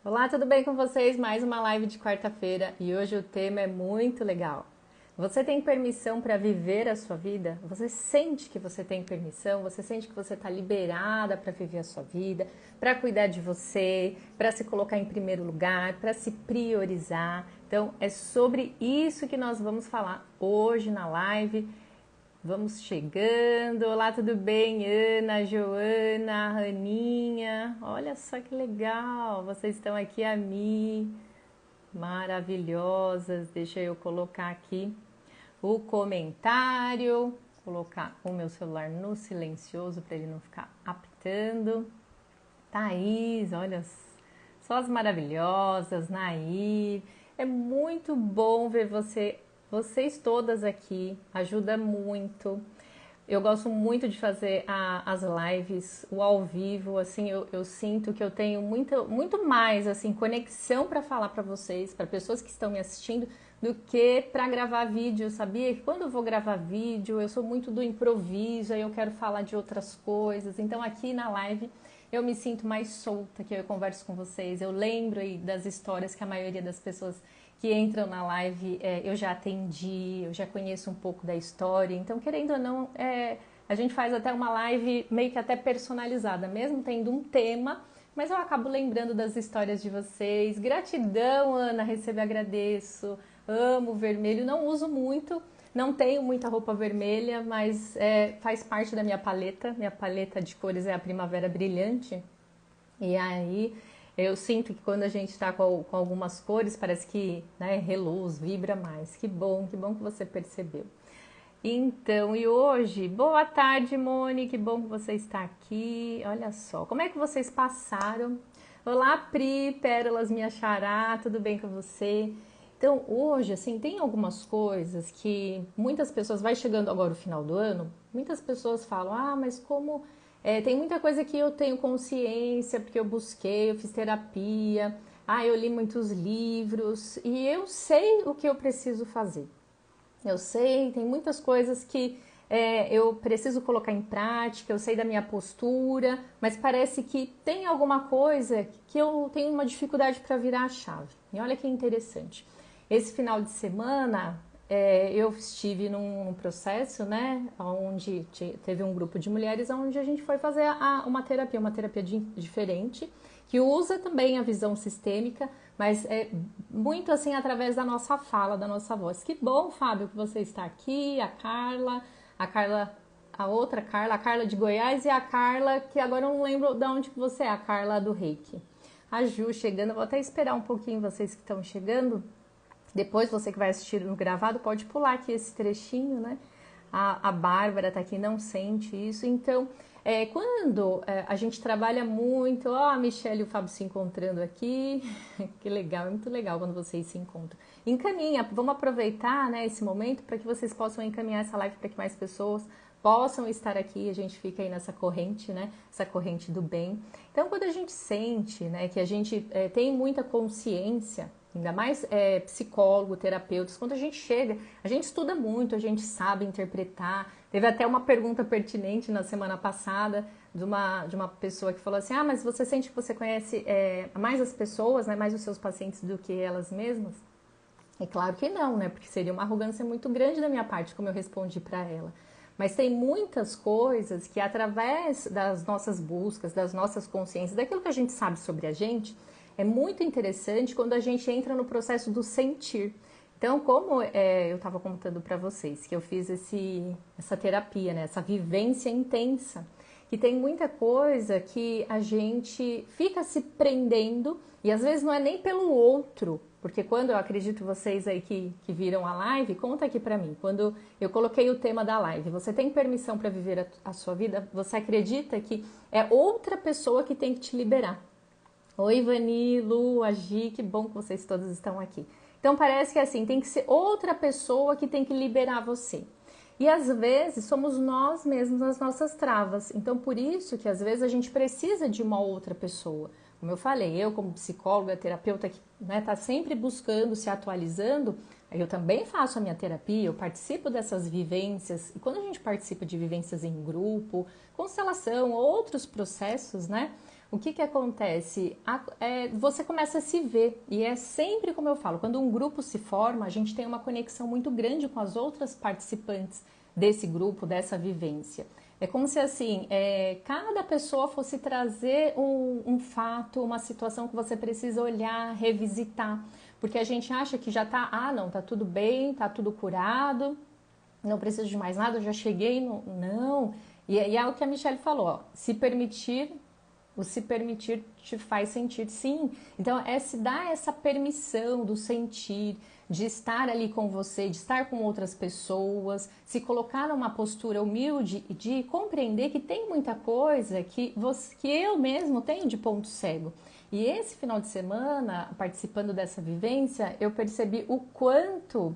Olá, tudo bem com vocês? Mais uma live de quarta-feira e hoje o tema é muito legal. Você tem permissão para viver a sua vida? Você sente que você tem permissão? Você sente que você está liberada para viver a sua vida, para cuidar de você, para se colocar em primeiro lugar, para se priorizar? Então, é sobre isso que nós vamos falar hoje na live. Vamos chegando. Olá, tudo bem? Ana, Joana, Raninha. Olha só que legal. Vocês estão aqui, a Mi. Maravilhosas. Deixa eu colocar aqui o comentário. Colocar o meu celular no silencioso para ele não ficar apitando. Thaís, olha só as maravilhosas. Nair. É muito bom ver vocês todas aqui. Ajuda muito. Eu gosto muito de fazer as lives, o ao vivo, assim, eu sinto que eu tenho muito mais, assim, conexão para falar para vocês, para pessoas que estão me assistindo, do que para gravar vídeo, sabia? Que quando eu vou gravar vídeo, eu sou muito do improviso, aí eu quero falar de outras coisas, então aqui na live eu me sinto mais solta, que eu converso com vocês, eu lembro aí das histórias que a maioria das pessoas que entram na live eu já atendi, eu já conheço um pouco da história, então querendo ou não, a gente faz até uma live meio que até personalizada, mesmo tendo um tema, mas eu acabo lembrando das histórias de vocês. Gratidão, Ana, recebo e agradeço, amo vermelho, não uso muito, não tenho muita roupa vermelha, mas faz parte da minha paleta de cores é a Primavera Brilhante, e aí eu sinto que quando a gente está com algumas cores, parece que reluz, vibra mais. Que bom que você percebeu. Então, e hoje, boa tarde, Moni, que bom que você está aqui. Olha só, como é que vocês passaram? Olá, Pri, Pérolas, minha xará, tudo bem com você? Então, hoje, assim, tem algumas coisas que muitas pessoas, vai chegando agora o final do ano, muitas pessoas falam, mas como tem muita coisa que eu tenho consciência, porque eu busquei, eu fiz terapia, eu li muitos livros e eu sei o que eu preciso fazer. Eu sei, tem muitas coisas que eu preciso colocar em prática, eu sei da minha postura, mas parece que tem alguma coisa que eu tenho uma dificuldade para virar a chave. E olha que interessante. Esse final de semana eu estive num processo, né, onde teve um grupo de mulheres onde a gente foi fazer uma terapia diferente, que usa também a visão sistêmica, mas é muito assim através da nossa fala, da nossa voz. Que bom, Fábio, que você está aqui, a Carla, a outra Carla, a Carla de Goiás e a Carla, que agora eu não lembro de onde que você é, a Carla do Reiki. A Ju chegando, vou até esperar um pouquinho vocês que estão chegando. Depois, você que vai assistir no gravado, pode pular aqui esse trechinho, né? A Bárbara tá aqui, não sente isso. Então, quando a gente trabalha muito, a Michelle e o Fábio se encontrando aqui, que legal, é muito legal quando vocês se encontram. Encaminha, vamos aproveitar, né, esse momento para que vocês possam encaminhar essa live para que mais pessoas possam estar aqui, a gente fica aí nessa corrente, né, essa corrente do bem. Então, quando a gente sente, né, que a gente tem muita consciência, ainda mais psicólogo, terapeutas, quando a gente chega, a gente estuda muito, a gente sabe interpretar. Teve até uma pergunta pertinente na semana passada de uma pessoa que falou assim, mas você sente que você conhece mais as pessoas, né, mais os seus pacientes do que elas mesmas? É claro que não, né, porque seria uma arrogância muito grande da minha parte, como eu respondi para ela. Mas tem muitas coisas que através das nossas buscas, das nossas consciências, daquilo que a gente sabe sobre a gente, é muito interessante quando a gente entra no processo do sentir. Então, como eu estava contando para vocês, que eu fiz essa terapia, né, essa vivência intensa, que tem muita coisa que a gente fica se prendendo, e às vezes não é nem pelo outro, porque quando eu acredito vocês aí que viram a live, conta aqui pra mim, quando eu coloquei o tema da live, você tem permissão para viver a sua vida? Você acredita que é outra pessoa que tem que te liberar? Oi, Vani, Lu, Agi, que bom que vocês todos estão aqui. Então parece que assim, tem que ser outra pessoa que tem que liberar você. E às vezes somos nós mesmos as nossas travas. Então por isso que às vezes a gente precisa de uma outra pessoa. Como eu falei, eu como psicóloga, terapeuta que tá sempre buscando, se atualizando, eu também faço a minha terapia, eu participo dessas vivências. E quando a gente participa de vivências em grupo, constelação, outros processos, né? o que que acontece? Você começa a se ver, e é sempre como eu falo, quando um grupo se forma, a gente tem uma conexão muito grande com as outras participantes desse grupo, dessa vivência. É como se assim, cada pessoa fosse trazer um fato, uma situação que você precisa olhar, revisitar, porque a gente acha que já tá, não, tá tudo bem, tá tudo curado, não preciso de mais nada, eu já cheguei no... Não. E é o que a Michelle falou, ó, se permitir, o se permitir te faz sentir, sim. Então, se dar essa permissão do sentir, de estar ali com você, de estar com outras pessoas, se colocar numa postura humilde e de compreender que tem muita coisa que eu mesmo tenho de ponto cego. E esse final de semana, participando dessa vivência, eu percebi o quanto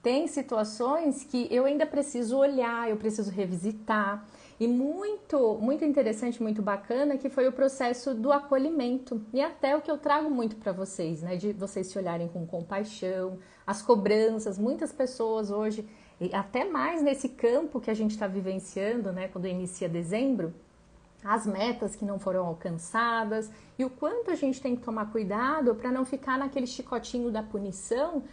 tem situações que eu ainda preciso olhar, eu preciso revisitar. E muito interessante, muito bacana, que foi o processo do acolhimento. E até o que eu trago muito para vocês, né? De vocês se olharem com compaixão, as cobranças. Muitas pessoas hoje, e até mais nesse campo que a gente está vivenciando, né? Quando inicia dezembro, as metas que não foram alcançadas e o quanto a gente tem que tomar cuidado para não ficar naquele chicotinho da punição,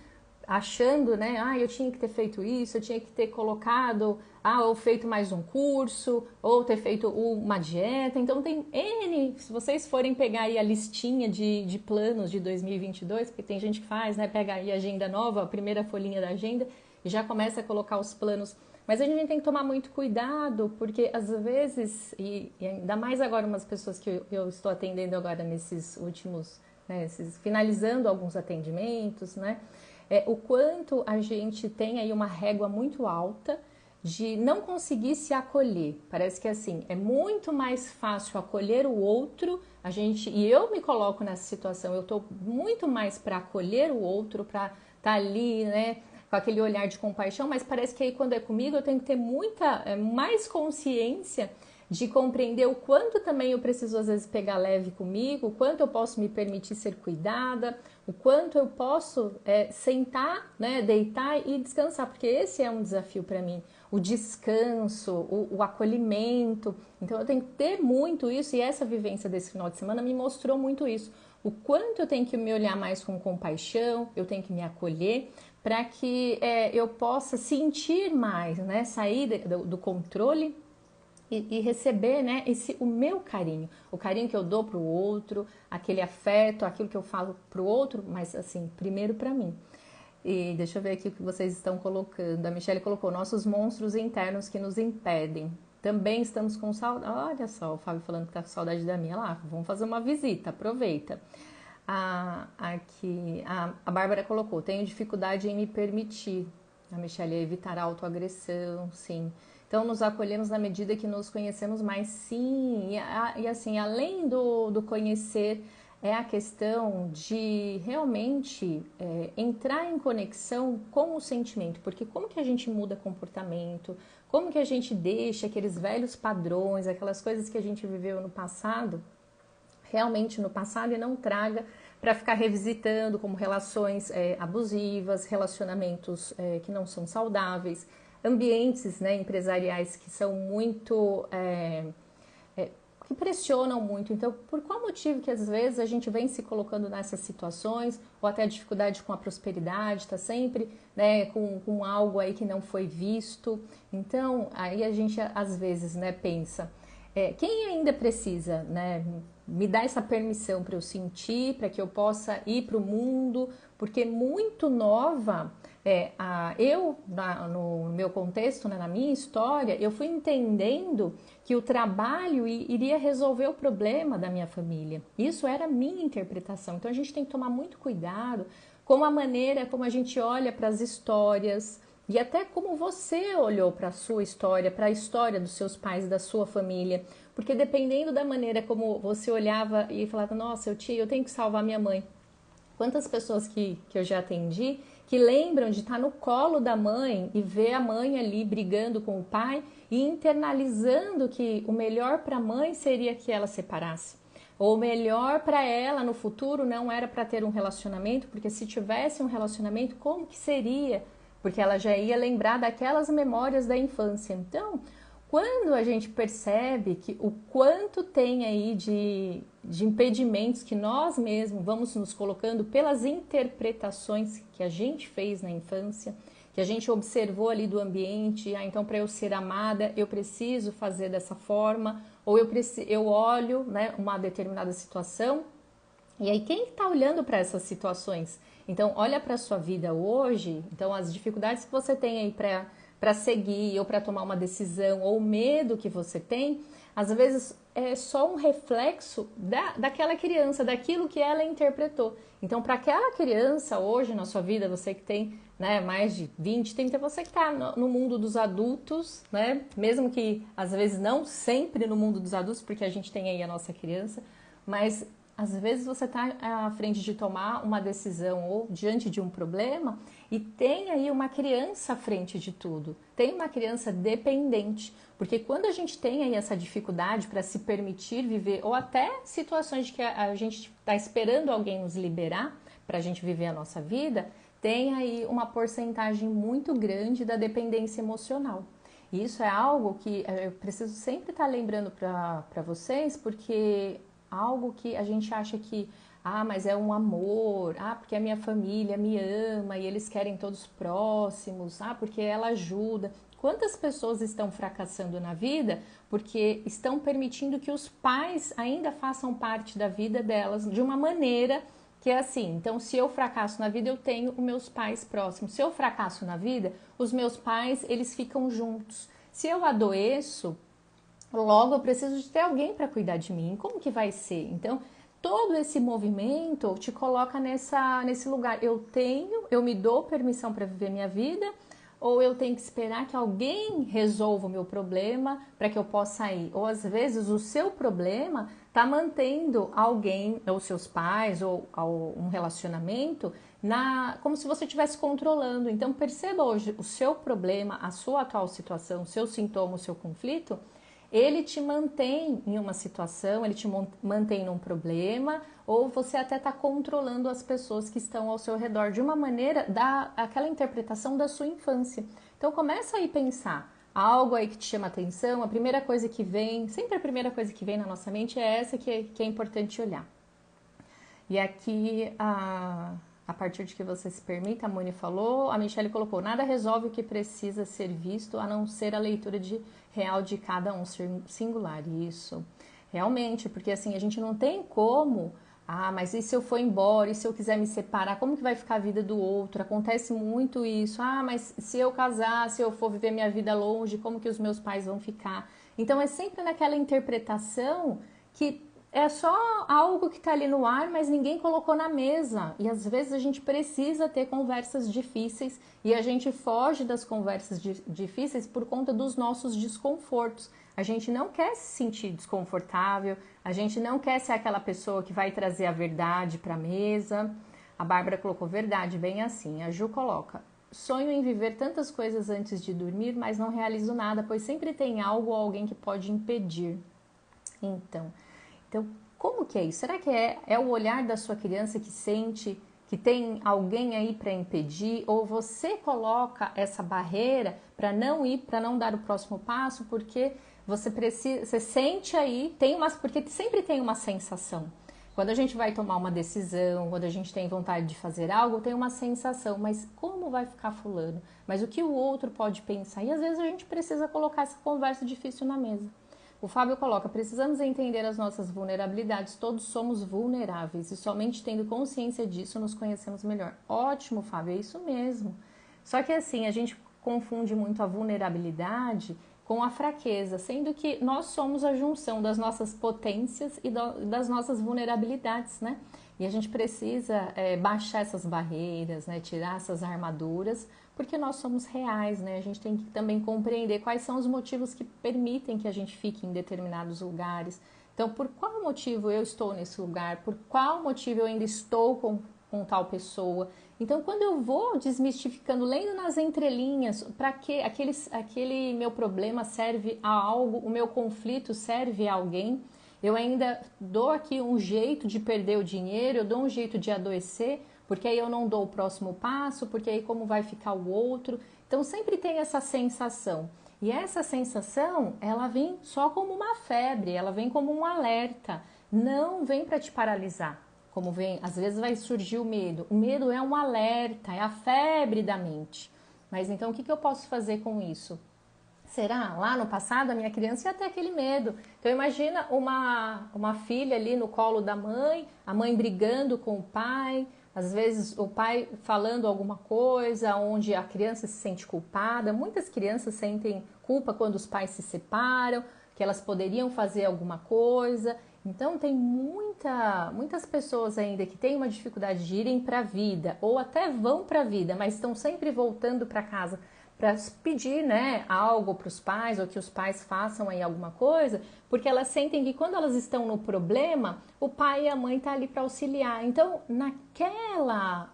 achando, né, eu tinha que ter feito isso, eu tinha que ter colocado, ou feito mais um curso, ou ter feito uma dieta. Então tem N, se vocês forem pegar aí a listinha de planos de 2022, porque tem gente que faz, né, pega aí a agenda nova, a primeira folhinha da agenda, e já começa a colocar os planos. Mas a gente tem que tomar muito cuidado, porque às vezes, e ainda mais agora umas pessoas que eu estou atendendo agora nesses últimos, né, finalizando alguns atendimentos, né, o quanto a gente tem aí uma régua muito alta de não conseguir se acolher. Parece que assim, é muito mais fácil acolher o outro, e eu me coloco nessa situação, eu estou muito mais para acolher o outro, para estar ali, né, com aquele olhar de compaixão, mas parece que aí quando é comigo eu tenho que ter mais consciência de compreender o quanto também eu preciso às vezes pegar leve comigo, o quanto eu posso me permitir ser cuidada, o quanto eu posso sentar, né, deitar e descansar, porque esse é um desafio para mim, o descanso, o acolhimento. Então eu tenho que ter muito isso, e essa vivência desse final de semana me mostrou muito isso, o quanto eu tenho que me olhar mais com compaixão, eu tenho que me acolher, para que eu possa sentir mais, né, sair do controle e receber, né, o meu carinho, o carinho que eu dou para o outro, aquele afeto, aquilo que eu falo para o outro, mas assim, primeiro para mim. E deixa eu ver aqui o que vocês estão colocando. A Michelle colocou nossos monstros internos que nos impedem. Também estamos com saudade. Olha só, o Fábio falando que tá com saudade da minha lá. Vamos fazer uma visita, aproveita. Aqui, a Bárbara colocou, tenho dificuldade em me permitir. A Michelle, evitar a autoagressão, sim. Então, nos acolhemos na medida que nos conhecemos mais, sim. E assim, além do conhecer, é a questão de realmente entrar em conexão com o sentimento. Porque como que a gente muda comportamento? Como que a gente deixa aqueles velhos padrões, aquelas coisas que a gente viveu no passado, realmente no passado, e não traga para ficar revisitando, como relações abusivas, relacionamentos que não são saudáveis, ambientes, né, empresariais que são muito, que pressionam muito. Então, por qual motivo que às vezes a gente vem se colocando nessas situações, ou até a dificuldade com a prosperidade, está sempre, né, com algo aí que não foi visto. Então, aí a gente às vezes, né, pensa, quem ainda precisa, né, me dar essa permissão para eu sentir, para que eu possa ir para o mundo, porque muito nova, no meu contexto, né, na minha história, eu fui entendendo que o trabalho iria resolver o problema da minha família. Isso era a minha interpretação. Então a gente tem que tomar muito cuidado com a maneira como a gente olha para as histórias, e até como você olhou para a sua história, para a história dos seus pais, da sua família. Porque dependendo da maneira como você olhava e falava, nossa, eu tenho que salvar minha mãe. Quantas pessoas que eu já atendi que lembram de estar no colo da mãe e ver a mãe ali brigando com o pai e internalizando que o melhor para a mãe seria que ela separasse. Ou o melhor para ela no futuro não era para ter um relacionamento, porque se tivesse um relacionamento, como que seria? Porque ela já ia lembrar daquelas memórias da infância. Então, Quando a gente percebe que o quanto tem aí de impedimentos que nós mesmos vamos nos colocando pelas interpretações que a gente fez na infância, que a gente observou ali do ambiente, então para eu ser amada eu preciso fazer dessa forma, ou eu olho, né, uma determinada situação, e aí quem está olhando para essas situações? Então olha para a sua vida hoje, então as dificuldades que você tem aí para seguir ou para tomar uma decisão, ou o medo que você tem, às vezes é só um reflexo daquela criança, daquilo que ela interpretou. Então, para aquela criança hoje na sua vida, você que tem, né, mais de 20, 30, você que está no mundo dos adultos, né, mesmo que às vezes não sempre no mundo dos adultos, porque a gente tem aí a nossa criança, mas às vezes você está à frente de tomar uma decisão ou diante de um problema e tem aí uma criança à frente de tudo, tem uma criança dependente, porque quando a gente tem aí essa dificuldade para se permitir viver, ou até situações de que a gente está esperando alguém nos liberar para a gente viver a nossa vida, tem aí uma porcentagem muito grande da dependência emocional. E isso é algo que eu preciso sempre estar lembrando para vocês, porque algo que a gente acha que, mas é um amor, porque a minha família me ama e eles querem todos próximos, porque ela ajuda. Quantas pessoas estão fracassando na vida porque estão permitindo que os pais ainda façam parte da vida delas de uma maneira que é assim, então se eu fracasso na vida eu tenho os meus pais próximos, se eu fracasso na vida, os meus pais eles ficam juntos. Se eu adoeço, logo eu preciso de ter alguém para cuidar de mim. Como que vai ser? Então, todo esse movimento te coloca nesse lugar. Eu me dou permissão para viver minha vida, ou eu tenho que esperar que alguém resolva o meu problema para que eu possa ir? Ou às vezes o seu problema está mantendo alguém, ou seus pais, ou um relacionamento, como se você estivesse controlando. Então perceba hoje o seu problema, a sua atual situação, o seu sintoma, o seu conflito, ele te mantém em uma situação, ele te mantém num problema, ou você até está controlando as pessoas que estão ao seu redor de uma maneira, aquela interpretação da sua infância. Então começa aí a pensar, algo aí que te chama atenção, a primeira coisa que vem, sempre a primeira coisa que vem na nossa mente é essa que é importante olhar. E aqui, a partir de que você se permita, a Moni falou, a Michelle colocou, nada resolve o que precisa ser visto, a não ser a leitura real de cada um, ser singular. Isso, realmente, porque assim, a gente não tem como, mas e se eu for embora, e se eu quiser me separar, como que vai ficar a vida do outro? Acontece muito isso, mas se eu casar, se eu for viver minha vida longe, como que os meus pais vão ficar? Então é sempre naquela interpretação que é só algo que está ali no ar, mas ninguém colocou na mesa. E às vezes a gente precisa ter conversas difíceis e a gente foge das conversas difíceis por conta dos nossos desconfortos. A gente não quer se sentir desconfortável, a gente não quer ser aquela pessoa que vai trazer a verdade para a mesa. A Bárbara colocou verdade, bem assim. A Ju coloca, sonho em viver tantas coisas antes de dormir, mas não realizo nada, pois sempre tem algo ou alguém que pode impedir. Então, como que é isso? Será que é o olhar da sua criança que sente que tem alguém aí para impedir? Ou você coloca essa barreira para não ir, para não dar o próximo passo, porque você sente aí, porque sempre tem uma sensação. Quando a gente vai tomar uma decisão, quando a gente tem vontade de fazer algo, tem uma sensação, mas como vai ficar fulano? Mas o que o outro pode pensar? E às vezes a gente precisa colocar essa conversa difícil na mesa. O Fábio coloca, precisamos entender as nossas vulnerabilidades, todos somos vulneráveis e somente tendo consciência disso nos conhecemos melhor. Ótimo, Fábio, é isso mesmo. Só que assim, a gente confunde muito a vulnerabilidade com a fraqueza, sendo que nós somos a junção das nossas potências e das nossas vulnerabilidades, né? E a gente precisa baixar essas barreiras, né? Tirar essas armaduras, porque nós somos reais, né? A gente tem que também compreender quais são os motivos que permitem que a gente fique em determinados lugares. Então, por qual motivo eu estou nesse lugar? Por qual motivo eu ainda estou com tal pessoa? Então, quando eu vou desmistificando, lendo nas entrelinhas, para que aquele meu problema serve a algo, o meu conflito serve a alguém, eu ainda dou aqui um jeito de perder o dinheiro, eu dou um jeito de adoecer, porque aí eu não dou o próximo passo, porque aí como vai ficar o outro. Então sempre tem essa sensação. E essa sensação, ela vem só como uma febre, ela vem como um alerta, não vem para te paralisar. Como vem, às vezes vai surgir o medo. O medo é um alerta, é a febre da mente. Mas então o que eu posso fazer com isso? Será? Lá no passado a minha criança ia ter aquele medo. Então imagina uma filha ali no colo da mãe, a mãe brigando com o pai, às vezes o pai falando alguma coisa onde a criança se sente culpada. Muitas crianças sentem culpa quando os pais se separam, que elas poderiam fazer alguma coisa. Então tem muitas pessoas ainda que têm uma dificuldade de irem para a vida ou até vão para a vida, mas estão sempre voltando para casa para pedir, né, algo para os pais ou que os pais façam aí alguma coisa, porque elas sentem que quando elas estão no problema, o pai e a mãe tá ali para auxiliar. Então, naquela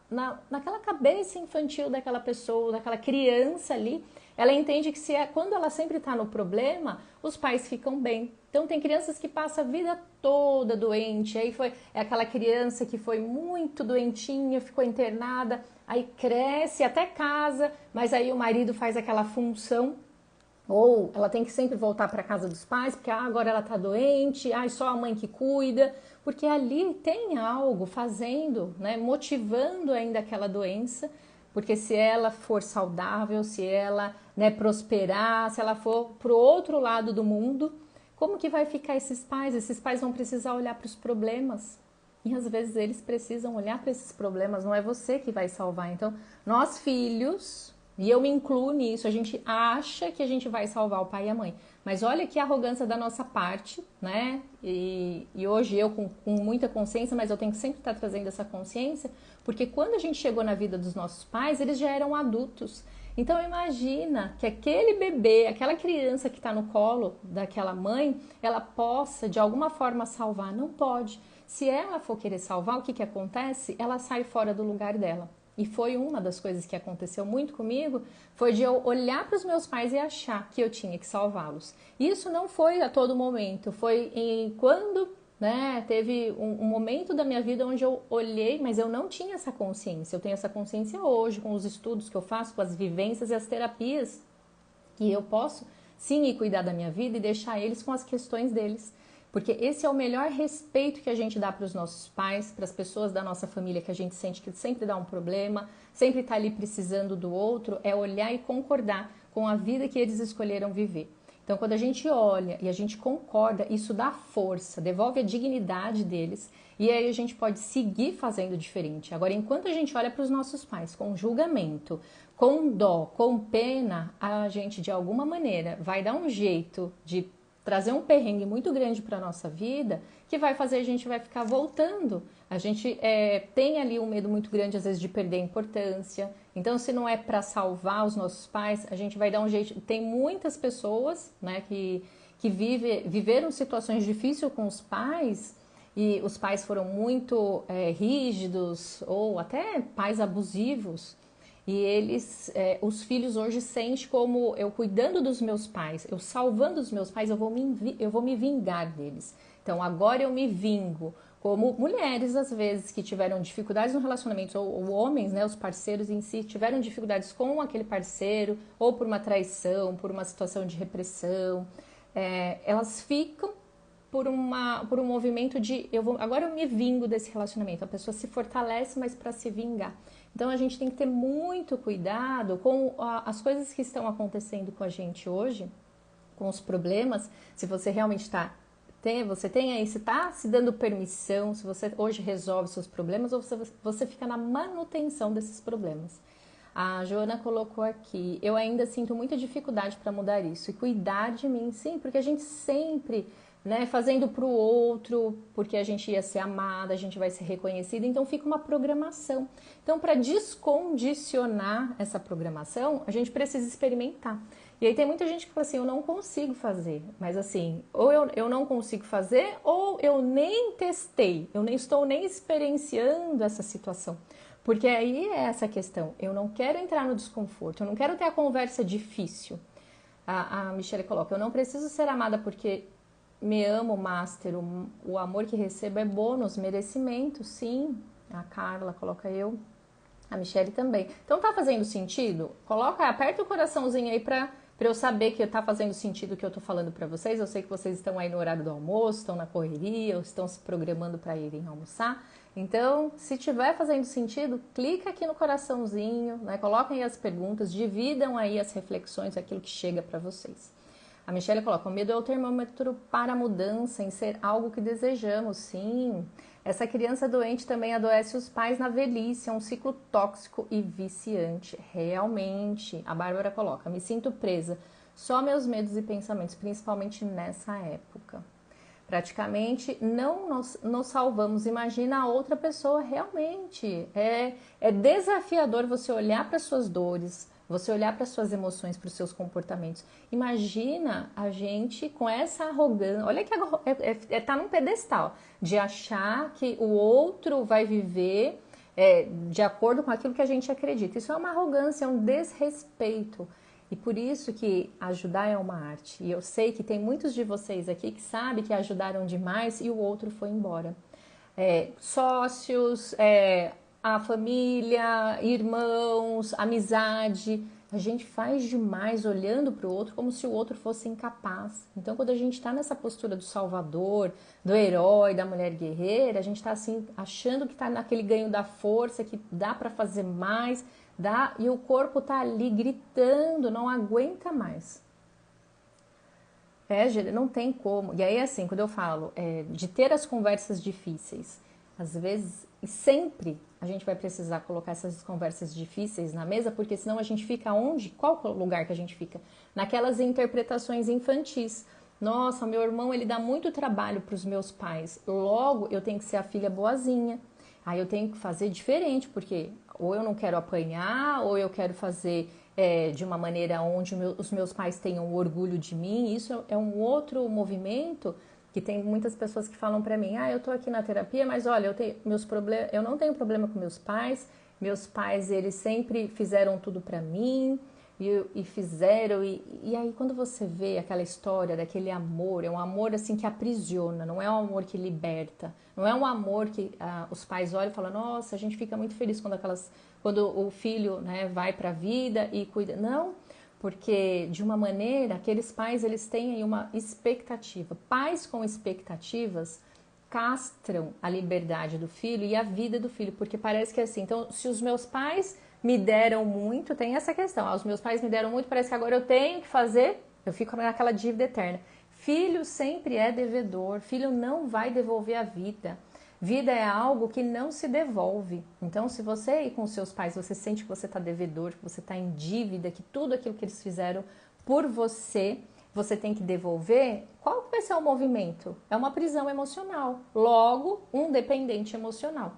cabeça infantil daquela pessoa, daquela criança ali, ela entende que quando ela sempre está no problema, os pais ficam bem. Então tem crianças que passam a vida toda doente, aí é aquela criança que foi muito doentinha, ficou internada, aí cresce até casa, mas aí o marido faz aquela função, ou ela tem que sempre voltar para casa dos pais, porque agora ela está doente, só a mãe que cuida, porque ali tem algo fazendo, né, motivando ainda aquela doença. Porque se ela for saudável, se ela, né, prosperar, se ela for para o outro lado do mundo, como que vai ficar esses pais? Esses pais vão precisar olhar para os problemas. E às vezes eles precisam olhar para esses problemas, não é você que vai salvar. Então, nós filhos, e eu me incluo nisso, a gente acha que a gente vai salvar o pai e a mãe. Mas olha que arrogância da nossa parte, né? E hoje eu com muita consciência, mas eu tenho que sempre estar trazendo essa consciência, porque quando a gente chegou na vida dos nossos pais, eles já eram adultos. Então imagina que aquele bebê, aquela criança que está no colo daquela mãe, ela possa de alguma forma salvar. Não pode. Se ela for querer salvar, o que acontece? Ela sai fora do lugar dela. E foi uma das coisas que aconteceu muito comigo, foi de eu olhar para os meus pais e achar que eu tinha que salvá-los. Isso não foi a todo momento, foi quando, né, teve um momento da minha vida onde eu olhei, mas eu não tinha essa consciência. Eu tenho essa consciência hoje, com os estudos que eu faço, com as vivências e as terapias, que eu posso sim ir cuidar da minha vida e deixar eles com as questões deles. Porque esse é o melhor respeito que a gente dá para os nossos pais, para as pessoas da nossa família que a gente sente que sempre dá um problema, sempre está ali precisando do outro, é olhar e concordar com a vida que eles escolheram viver. Então, quando a gente olha e a gente concorda, isso dá força, devolve a dignidade deles e aí a gente pode seguir fazendo diferente. Agora, enquanto a gente olha para os nossos pais com julgamento, com dó, com pena, a gente de alguma maneira vai dar um jeito de trazer um perrengue muito grande para a nossa vida, que vai fazer a gente vai ficar voltando. A gente tem ali um medo muito grande, às vezes, de perder a importância. Então, se não é para salvar os nossos pais, a gente vai dar um jeito. Tem muitas pessoas, né, que viveram situações difíceis com os pais, e os pais foram muito rígidos, ou até pais abusivos. E os filhos hoje sentem como eu cuidando dos meus pais, eu salvando os meus pais, eu vou me vingar deles. Então agora eu me vingo. Como mulheres, às vezes, que tiveram dificuldades no relacionamento, ou homens, né, os parceiros em si, tiveram dificuldades com aquele parceiro, ou por uma traição, por uma situação de repressão, elas ficam por um movimento de agora eu me vingo desse relacionamento. A pessoa se fortalece, mas para se vingar. Então a gente tem que ter muito cuidado com as coisas que estão acontecendo com a gente hoje, com os problemas. Se você realmente você tem aí, se está se dando permissão, se você hoje resolve seus problemas ou você fica na manutenção desses problemas. A Joana colocou aqui, eu ainda sinto muita dificuldade para mudar isso e cuidar de mim, sim, porque a gente sempre, né, fazendo para o outro, porque a gente ia ser amada, a gente vai ser reconhecida, então fica uma programação. Então, para descondicionar essa programação, a gente precisa experimentar. E aí tem muita gente que fala assim, eu não consigo fazer, mas assim, ou eu não consigo fazer, ou eu nem testei, eu nem estou nem experienciando essa situação. Porque aí é essa questão, eu não quero entrar no desconforto, eu não quero ter a conversa difícil. A Michelle coloca, eu não preciso ser amada porque me amo, Master, o amor que recebo é bônus, merecimento, sim. A Carla coloca a Michelle também. Então tá fazendo sentido? Aperta o coraçãozinho aí pra para eu saber que tá fazendo sentido o que eu tô falando para vocês. Eu sei que vocês estão aí no horário do almoço, estão na correria, ou estão se programando para irem almoçar. Então, se tiver fazendo sentido, clica aqui no coraçãozinho, né? Coloquem aí as perguntas, dividam aí as reflexões, aquilo que chega para vocês. A Michelle coloca: o medo é o termômetro para a mudança, em ser algo que desejamos. Sim, essa criança doente também adoece os pais na velhice, é um ciclo tóxico e viciante. Realmente, a Bárbara coloca: me sinto presa, só meus medos e pensamentos, principalmente nessa época. Praticamente não nos salvamos. Imagina a outra pessoa. Realmente é desafiador você olhar para suas dores, você olhar para suas emoções, para os seus comportamentos. Imagina a gente com essa arrogância. Olha que tá num pedestal de achar que o outro vai viver de acordo com aquilo que a gente acredita. Isso é uma arrogância, é um desrespeito. E por isso que ajudar é uma arte. E eu sei que tem muitos de vocês aqui que sabem que ajudaram demais e o outro foi embora. Sócios, a família, irmãos, amizade. A gente faz demais olhando para o outro como se o outro fosse incapaz. Então, quando a gente está nessa postura do salvador, do herói, da mulher guerreira, a gente está assim, achando que está naquele ganho da força, que dá para fazer mais, dá, e o corpo está ali gritando, não aguenta mais. Não tem como. E aí, assim, quando eu falo de ter as conversas difíceis, às vezes, e sempre a gente vai precisar colocar essas conversas difíceis na mesa, porque senão a gente fica onde? Qual lugar que a gente fica? Naquelas interpretações infantis. Nossa, meu irmão, ele dá muito trabalho para os meus pais. Logo, eu tenho que ser a filha boazinha. Aí eu tenho que fazer diferente, porque ou eu não quero apanhar, ou eu quero fazer de uma maneira onde os meus pais tenham orgulho de mim. Isso é um outro movimento que tem muitas pessoas que falam para mim: eu tô aqui na terapia, mas olha, eu não tenho problema com meus pais, eles sempre fizeram tudo para mim, e fizeram, e aí quando você vê aquela história daquele amor, é um amor assim que aprisiona, não é um amor que liberta, não é um amor que os pais olham e falam: nossa, a gente fica muito feliz quando o filho, né, vai para a vida e cuida. Não, porque de uma maneira, aqueles pais, eles têm aí uma expectativa. Pais com expectativas castram a liberdade do filho e a vida do filho, porque parece que é assim. Então, se os meus pais me deram muito, tem essa questão: os meus pais me deram muito, parece que agora eu tenho que fazer, eu fico naquela dívida eterna. Filho sempre é devedor, filho não vai devolver a vida. Vida é algo que não se devolve. Então, se você ir com seus pais, você sente que você está devedor, que você está em dívida, que tudo aquilo que eles fizeram por você, você tem que devolver, qual vai ser o movimento? É uma prisão emocional. Logo, um dependente emocional.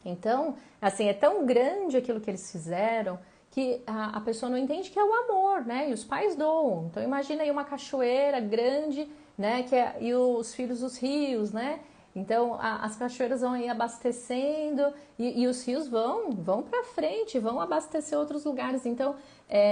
Então, assim, é tão grande aquilo que eles fizeram que a pessoa não entende que é o amor, né? E os pais doam. Então, imagina aí uma cachoeira grande, né? E os filhos os rios, né? Então, as cachoeiras vão aí abastecendo e os rios vão para frente, vão abastecer outros lugares. Então,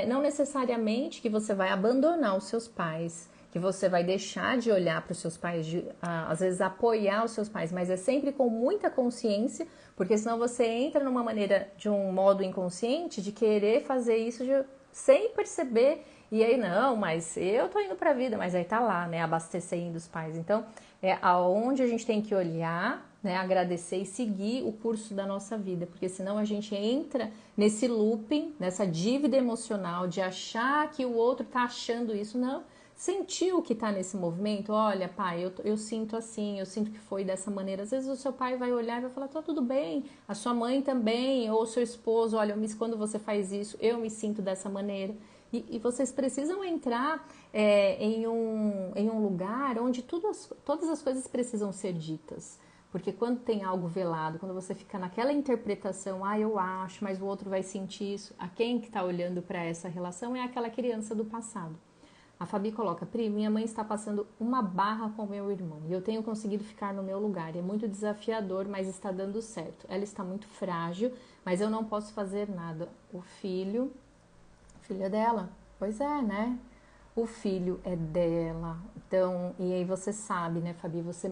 não necessariamente que você vai abandonar os seus pais, que você vai deixar de olhar para os seus pais, às vezes apoiar os seus pais, mas é sempre com muita consciência, porque senão você entra numa maneira, de um modo inconsciente, de querer fazer isso sem perceber. E aí, não, mas eu tô indo para a vida, mas aí tá lá, né, abastecendo os pais. Então, é aonde a gente tem que olhar, né, agradecer e seguir o curso da nossa vida, porque senão a gente entra nesse looping, nessa dívida emocional de achar que o outro tá achando isso. Não, sentiu que tá nesse movimento. Olha, pai, eu sinto assim, eu sinto que foi dessa maneira. Às vezes o seu pai vai olhar e vai falar: tá tudo bem, a sua mãe também, ou o seu esposo: olha, quando você faz isso, eu me sinto dessa maneira. E vocês precisam entrar em um lugar onde todas as coisas precisam ser ditas. Porque quando tem algo velado, quando você fica naquela interpretação: eu acho, mas o outro vai sentir isso, a quem que está olhando para essa relação é aquela criança do passado. A Fabi coloca: Pri, minha mãe está passando uma barra com meu irmão e eu tenho conseguido ficar no meu lugar. É muito desafiador, mas está dando certo. Ela está muito frágil, mas eu não posso fazer nada. O filho é dela. Pois é, né? O filho é dela. Então, e aí você sabe, né, Fabi? Você,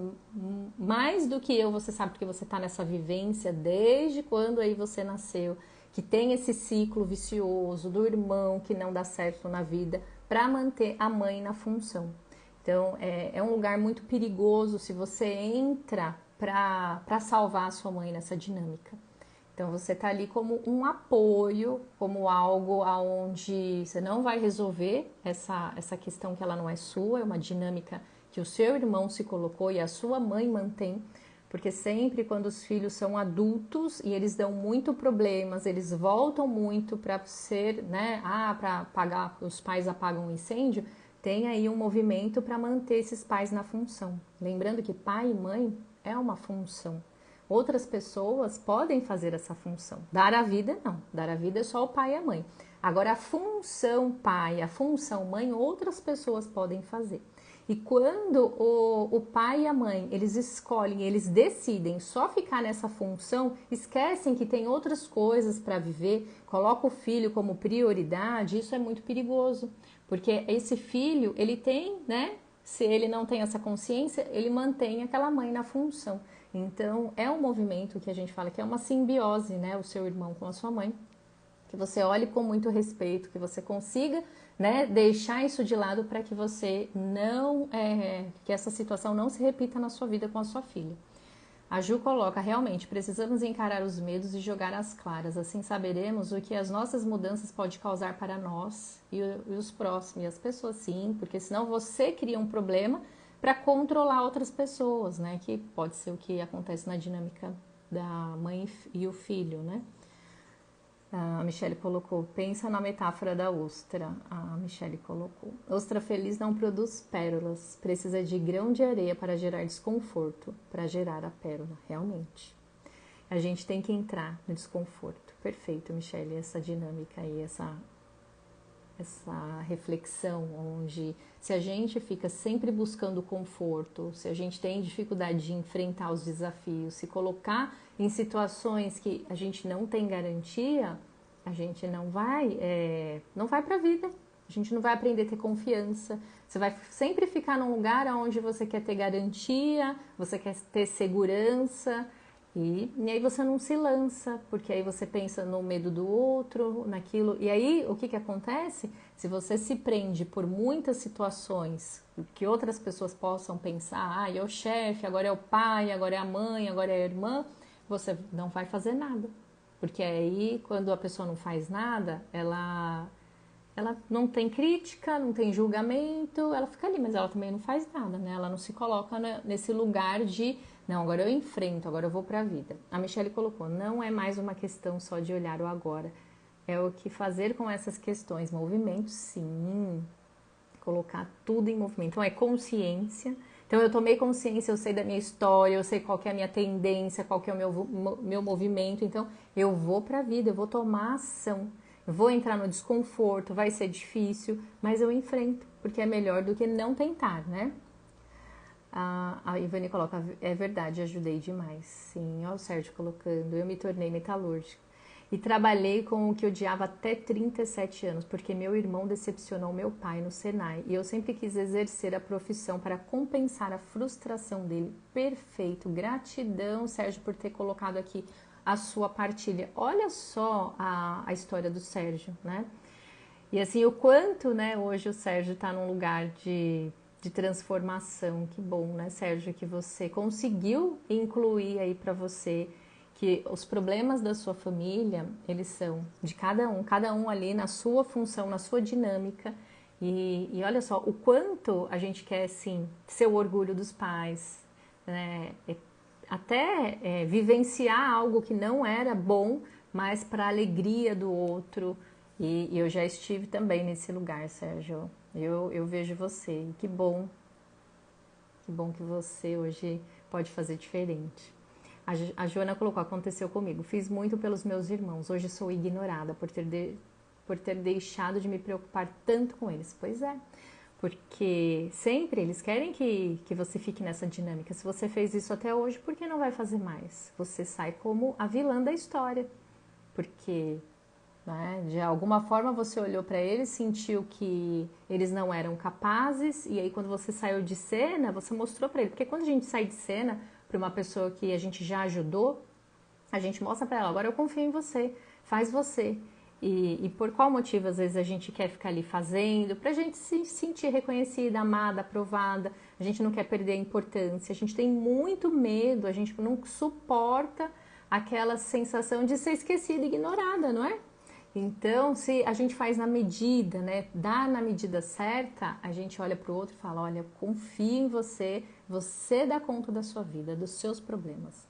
mais do que eu, você sabe, porque você tá nessa vivência desde quando aí você nasceu, que tem esse ciclo vicioso do irmão que não dá certo na vida. para manter a mãe na função. Então, é um lugar muito perigoso se você entra para salvar a sua mãe nessa dinâmica. Então, você está ali como um apoio, como algo onde você não vai resolver essa questão que ela não é sua, é uma dinâmica que o seu irmão se colocou e a sua mãe mantém, porque sempre quando os filhos são adultos e eles dão muito problemas, eles voltam muito para ser, né, para apagar, os pais apagam o incêndio, tem aí um movimento para manter esses pais na função. Lembrando que pai e mãe é uma função. Outras pessoas podem fazer essa função. Dar a vida, não. Dar a vida é só o pai e a mãe. Agora, a função pai, a função mãe, outras pessoas podem fazer. E quando o pai e a mãe, eles escolhem, eles decidem só ficar nessa função, esquecem que tem outras coisas para viver, coloca o filho como prioridade, isso é muito perigoso. Porque esse filho, ele tem, né? Se ele não tem essa consciência, ele mantém aquela mãe na função. Então, é um movimento que a gente fala que é uma simbiose, né? O seu irmão com a sua mãe. Que você olhe com muito respeito, que você consiga, né, deixar isso de lado para que você não, que essa situação não se repita na sua vida com a sua filha. A Ju coloca, realmente, precisamos encarar os medos e jogar às claras, assim saberemos o que as nossas mudanças podem causar para nós e os próximos, e as pessoas, sim, porque senão você cria um problema para controlar outras pessoas, né, que pode ser o que acontece na dinâmica da mãe e o filho, né. A Michelle colocou, pensa na metáfora da ostra. A Michelle colocou, ostra feliz não produz pérolas, precisa de grão de areia para gerar desconforto, para gerar a pérola, realmente. A gente tem que entrar no desconforto. Perfeito, Michelle, essa dinâmica aí, essa reflexão, onde se a gente fica sempre buscando conforto, se a gente tem dificuldade de enfrentar os desafios, se colocar em situações que a gente não tem garantia, a gente não vai para a vida, a gente não vai aprender a ter confiança, você vai sempre ficar num lugar onde você quer ter garantia, você quer ter segurança, e aí você não se lança, porque aí você pensa no medo do outro, naquilo. E aí o que acontece? Se você se prende por muitas situações que outras pessoas possam pensar, é o chefe, agora é o pai, agora é a mãe, agora é a irmã, você não vai fazer nada. Porque aí quando a pessoa não faz nada, ela não tem crítica, não tem julgamento, ela fica ali, mas ela também não faz nada, né? Ela não se coloca nesse lugar de, não, agora eu enfrento, agora eu vou pra vida. A Michelle colocou, não é mais uma questão só de olhar o agora, é o que fazer com essas questões. Movimento, sim, colocar tudo em movimento. Então é consciência. Então eu tomei consciência, eu sei da minha história, eu sei qual que é a minha tendência, qual que é o meu movimento, então eu vou pra vida, eu vou tomar ação. Eu vou entrar no desconforto, vai ser difícil, mas eu enfrento, porque é melhor do que não tentar, né? A Ivani coloca, é verdade, ajudei demais. Sim, ó o Sérgio colocando, eu me tornei metalúrgica. E trabalhei com o que odiava até 37 anos, porque meu irmão decepcionou meu pai no Senai. E eu sempre quis exercer a profissão para compensar a frustração dele. Perfeito, gratidão, Sérgio, por ter colocado aqui a sua partilha. Olha só a história do Sérgio, né? E assim, o quanto, né, hoje o Sérgio está num lugar de transformação. Que bom, né, Sérgio, que você conseguiu incluir aí para você que os problemas da sua família, eles são de cada um ali na sua função, na sua dinâmica. E olha só, o quanto a gente quer, assim, ser o orgulho dos pais, né? Até vivenciar algo que não era bom, mas para a alegria do outro. E eu já estive também nesse lugar, Sérgio. Eu vejo você. Que bom que você hoje pode fazer diferente. A Joana colocou, aconteceu comigo. Fiz muito pelos meus irmãos. Hoje sou ignorada por ter deixado de me preocupar tanto com eles. Pois é. Porque sempre eles querem que você fique nessa dinâmica. Se você fez isso até hoje, por que não vai fazer mais? Você sai como a vilã da história. Porque, né, de alguma forma você olhou para eles, sentiu que eles não eram capazes, e aí quando você saiu de cena, você mostrou para ele. Porque quando a gente sai de cena para uma pessoa que a gente já ajudou, a gente mostra para ela, agora eu confio em você, faz você. E por qual motivo às vezes a gente quer ficar ali fazendo? Pra gente se sentir reconhecida, amada, aprovada. A gente não quer perder a importância. A gente tem muito medo, a gente não suporta aquela sensação de ser esquecida, ignorada, não é? Então, se a gente faz na medida, né, dá na medida certa, a gente olha para o outro e fala, olha, eu confio em você, você dá conta da sua vida, dos seus problemas.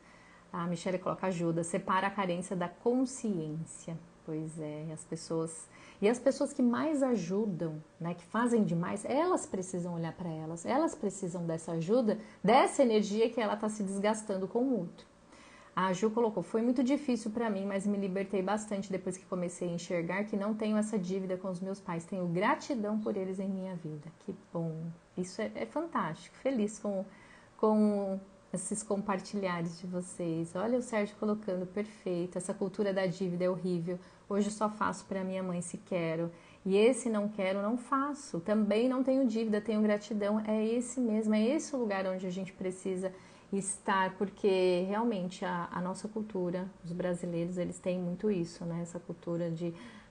A Michelle coloca ajuda, separa a carência da consciência. Pois é, as pessoas que mais ajudam, né, que fazem demais, elas precisam olhar para elas precisam dessa ajuda, dessa energia que ela está se desgastando com o outro. A Ju colocou, foi muito difícil para mim, mas me libertei bastante depois que comecei a enxergar que não tenho essa dívida com os meus pais. Tenho gratidão por eles em minha vida. Que bom. Isso é fantástico. Feliz com esses compartilhares de vocês. Olha o Sérgio colocando, perfeito. Essa cultura da dívida é horrível. Hoje só faço para minha mãe se quero. E esse não quero, não faço. Também não tenho dívida, tenho gratidão. É esse mesmo, é esse o lugar onde a gente precisa estar, porque realmente a nossa cultura, os brasileiros, eles têm muito isso, né? Essa cultura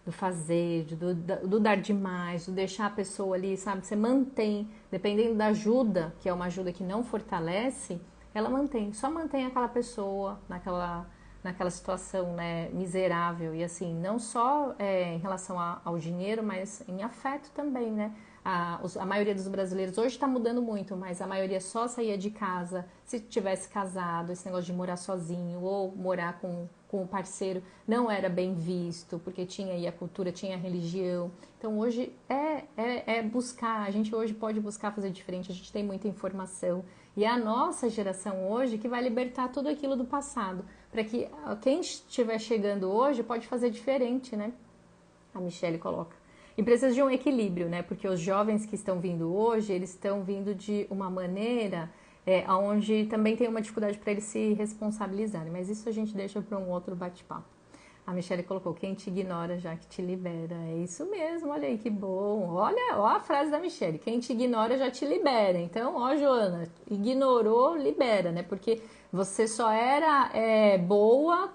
do fazer, do dar demais, do deixar a pessoa ali, sabe? Você mantém, dependendo da ajuda, que é uma ajuda que não fortalece, ela só mantém aquela pessoa naquela situação, né, miserável. E assim, não só em relação ao dinheiro, mas em afeto também, né? A maioria dos brasileiros hoje está mudando muito, mas a maioria só saía de casa se tivesse casado. Esse negócio de morar sozinho ou morar com o parceiro não era bem visto, porque tinha aí a cultura, tinha a religião. Então hoje é buscar, a gente hoje pode buscar fazer diferente, a gente tem muita informação. E é a nossa geração hoje que vai libertar tudo aquilo do passado, para que quem estiver chegando hoje pode fazer diferente, né? A Michelle coloca. E precisa de um equilíbrio, né? Porque os jovens que estão vindo hoje, eles estão vindo de uma maneira onde também tem uma dificuldade para eles se responsabilizarem. Mas isso a gente deixa para um outro bate-papo. A Michelle colocou, quem te ignora já que te libera. É isso mesmo, olha aí que bom. Olha, ó a frase da Michelle, quem te ignora já te libera. Então, ó, Joana, ignorou, libera, né? Porque você só era boa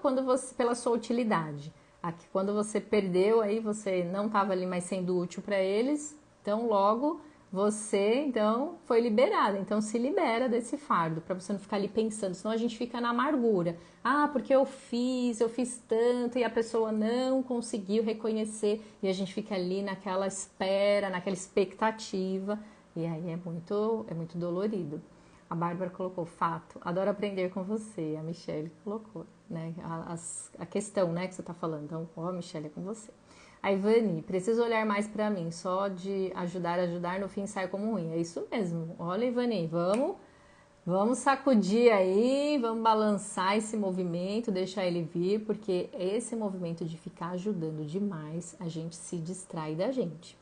pela sua utilidade. Aqui, quando você perdeu, aí você não estava ali mais sendo útil para eles, então logo você então foi liberada. Então se libera desse fardo, para você não ficar ali pensando, senão a gente fica na amargura. Ah, porque eu fiz tanto e a pessoa não conseguiu reconhecer, e a gente fica ali naquela espera, naquela expectativa, e aí é muito dolorido. A Bárbara colocou, fato, adoro aprender com você. A Michelle colocou, né, a questão, né, que você está falando. Então, ó, Michelle, é com você. A Ivani, preciso olhar mais para mim, só de ajudar, no fim sai como ruim. É isso mesmo. Olha, Ivani, vamos sacudir aí, vamos balançar esse movimento, deixar ele vir, porque esse movimento de ficar ajudando demais, a gente se distrai da gente.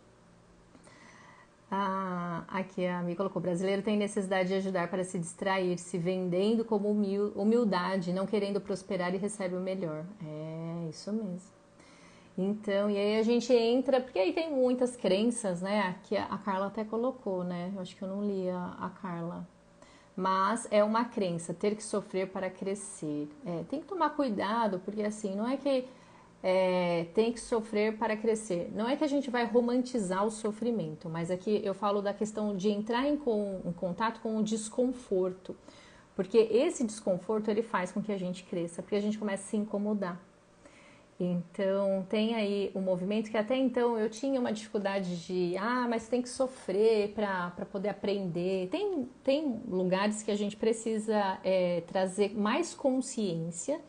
Aqui a amiga colocou, o brasileiro tem necessidade de ajudar para se distrair, se vendendo como humildade, não querendo prosperar e recebe o melhor. É, isso mesmo. Então, e aí a gente entra, porque aí tem muitas crenças, né? Aqui a Carla até colocou, né? Eu acho que eu não li a Carla. Mas é uma crença, ter que sofrer para crescer. Tem que tomar cuidado, porque assim, não é que tem que sofrer para crescer. Não é que a gente vai romantizar o sofrimento, mas aqui eu falo da questão de entrar em contato com o desconforto. Porque esse desconforto, ele faz com que a gente cresça, porque a gente começa a se incomodar. Então, tem aí um movimento que até então eu tinha uma dificuldade de, mas tem que sofrer para poder aprender. Tem lugares que a gente precisa trazer mais consciência,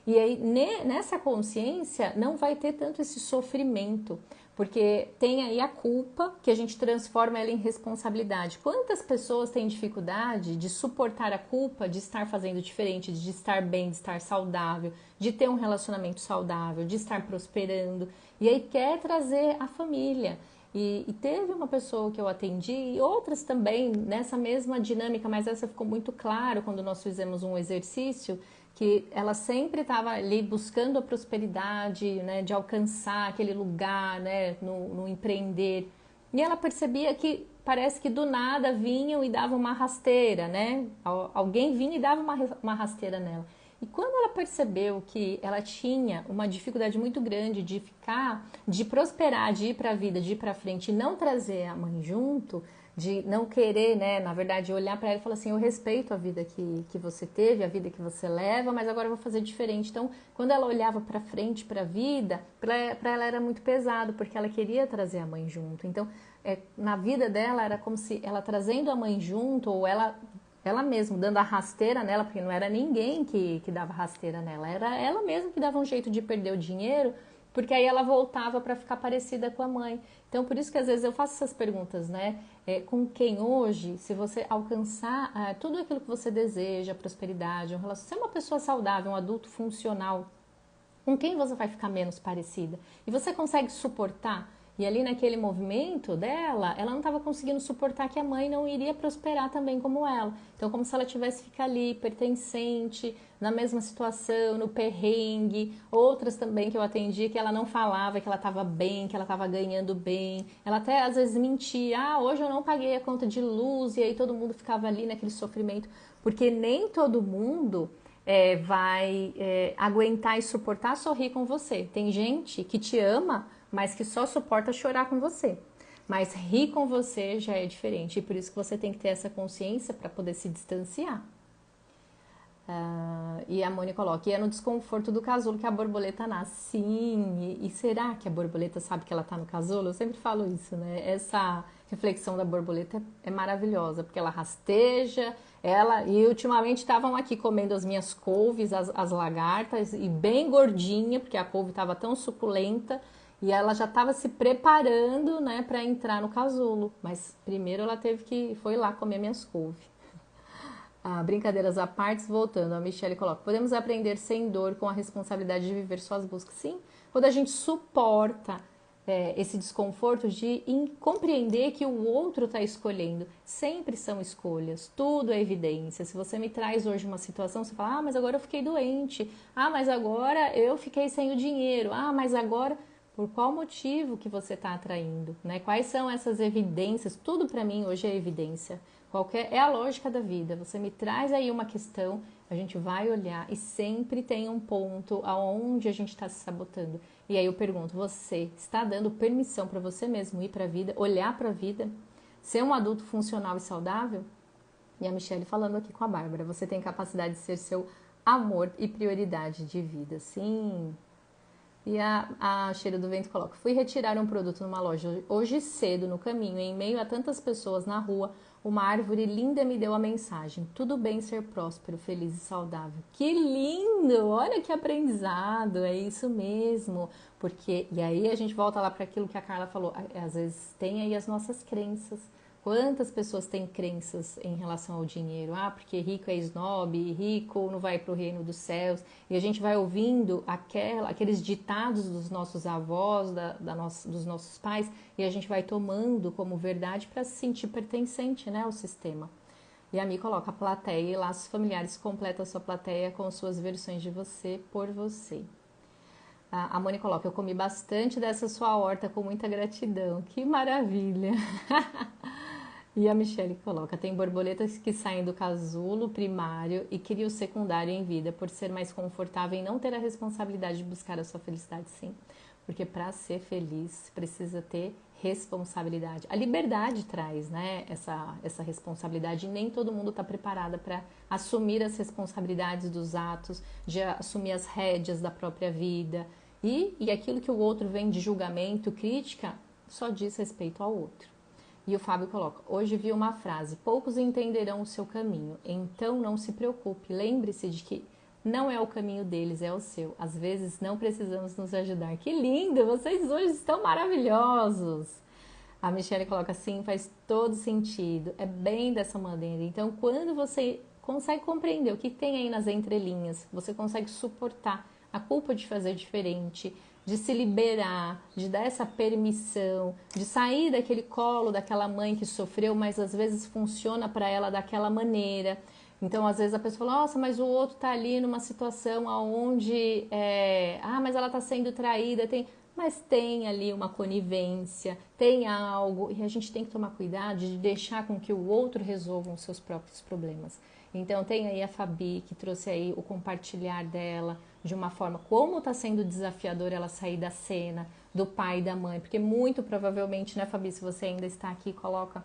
e aí nessa consciência não vai ter tanto esse sofrimento, porque tem aí a culpa que a gente transforma ela em responsabilidade. Quantas pessoas têm dificuldade de suportar a culpa de estar fazendo diferente, de estar bem, de estar saudável, de ter um relacionamento saudável, de estar prosperando, e aí quer trazer a família. E teve uma pessoa que eu atendi, e outras também nessa mesma dinâmica, mas essa ficou muito claro quando nós fizemos um exercício, que ela sempre estava ali buscando a prosperidade, né, de alcançar aquele lugar, né, no empreender. E ela percebia que parece que do nada vinham e davam uma rasteira, né? Alguém vinha e dava uma rasteira nela. E quando ela percebeu que ela tinha uma dificuldade muito grande de ficar, de prosperar, de ir para a vida, de ir para frente e não trazer a mãe junto, de não querer, né, na verdade, olhar para ela e falar assim, eu respeito a vida que você teve, a vida que você leva, mas agora eu vou fazer diferente. Então, quando ela olhava para frente, para a vida, para ela era muito pesado, porque ela queria trazer a mãe junto. Então, na vida dela era como se ela trazendo a mãe junto, ou ela mesma dando a rasteira nela, porque não era ninguém que dava rasteira nela, era ela mesma que dava um jeito de perder o dinheiro, porque aí ela voltava para ficar parecida com a mãe. Então, por isso que às vezes eu faço essas perguntas, né? Com quem hoje, se você alcançar tudo aquilo que você deseja, prosperidade, ser uma pessoa saudável, um adulto funcional, com quem você vai ficar menos parecida? E você consegue suportar? E ali naquele movimento dela, ela não estava conseguindo suportar que a mãe não iria prosperar também como ela. Então, como se ela tivesse que ficar ali, pertencente, na mesma situação, no perrengue. Outras também que eu atendi, que ela não falava que ela estava bem, que ela estava ganhando bem. Ela até às vezes mentia, hoje eu não paguei a conta de luz, e aí todo mundo ficava ali naquele sofrimento. Porque nem todo mundo vai aguentar e suportar sorrir com você. Tem gente que te ama, mas que só suporta chorar com você. Mas rir com você já é diferente. E por isso que você tem que ter essa consciência para poder se distanciar. E a Mônica coloca, e é no desconforto do casulo que a borboleta nasce. Sim, e será que a borboleta sabe que ela está no casulo? Eu sempre falo isso, né? Essa reflexão da borboleta é maravilhosa, porque ela rasteja, e ultimamente estavam aqui comendo as minhas couves, as lagartas, e bem gordinha, porque a couve estava tão suculenta, e ela já estava se preparando, né, para entrar no casulo. Mas primeiro ela foi lá comer minhas couves. Brincadeiras à parte, voltando, a Michelle coloca, podemos aprender sem dor com a responsabilidade de viver suas buscas. Sim, quando a gente suporta esse desconforto de compreender que o outro está escolhendo. Sempre são escolhas, tudo é evidência. Se você me traz hoje uma situação, você fala, mas agora eu fiquei doente, mas agora eu fiquei sem o dinheiro, mas agora... Por qual motivo que você está atraindo, né? Quais são essas evidências? Tudo para mim hoje é evidência. É a lógica da vida. Você me traz aí uma questão, a gente vai olhar e sempre tem um ponto aonde a gente está se sabotando. E aí eu pergunto, você está dando permissão para você mesmo ir para a vida, olhar para a vida, ser um adulto funcional e saudável? E a Michelle falando aqui com a Bárbara, você tem capacidade de ser seu amor e prioridade de vida. Sim. E a Cheira do Vento coloca, fui retirar um produto numa loja hoje cedo no caminho, em meio a tantas pessoas na rua, uma árvore linda me deu a mensagem, tudo bem ser próspero, feliz e saudável. Que lindo! Olha que aprendizado, é isso mesmo. E aí a gente volta lá para aquilo que a Carla falou, às vezes tem aí as nossas crenças. Quantas pessoas têm crenças em relação ao dinheiro? Porque rico é snob, rico não vai para o reino dos céus. E a gente vai ouvindo aqueles ditados dos nossos avós, dos nossos pais, e a gente vai tomando como verdade para se sentir pertencente, né, ao sistema. E a Mi coloca a plateia e laços familiares, completa a sua plateia com suas versões de você por você. A Mônica coloca, eu comi bastante dessa sua horta com muita gratidão. Que maravilha! E a Michelle coloca, tem borboletas que saem do casulo primário e criam o secundário em vida, por ser mais confortável e não ter a responsabilidade de buscar a sua felicidade, sim. Porque para ser feliz, precisa ter responsabilidade. A liberdade traz, né, essa responsabilidade, e nem todo mundo está preparada para assumir as responsabilidades dos atos, de assumir as rédeas da própria vida. E aquilo que o outro vem de julgamento, crítica, só diz respeito ao outro. E o Fábio coloca, hoje vi uma frase, poucos entenderão o seu caminho, então não se preocupe, lembre-se de que não é o caminho deles, é o seu. Às vezes não precisamos nos ajudar. Que lindo, vocês hoje estão maravilhosos. A Michelle coloca assim, faz todo sentido, é bem dessa maneira. Então quando você consegue compreender o que tem aí nas entrelinhas, você consegue suportar a culpa de fazer diferente, de se liberar, de dar essa permissão, de sair daquele colo daquela mãe que sofreu, mas às vezes funciona para ela daquela maneira. Então, às vezes a pessoa fala, nossa, mas o outro tá ali numa situação onde, mas ela tá sendo traída, mas tem ali uma conivência, tem algo, e a gente tem que tomar cuidado de deixar com que o outro resolva os seus próprios problemas. Então tem aí a Fabi, que trouxe aí o compartilhar dela de uma forma, como está sendo desafiador ela sair da cena do pai e da mãe, porque muito provavelmente, né, Fabi, se você ainda está aqui, coloca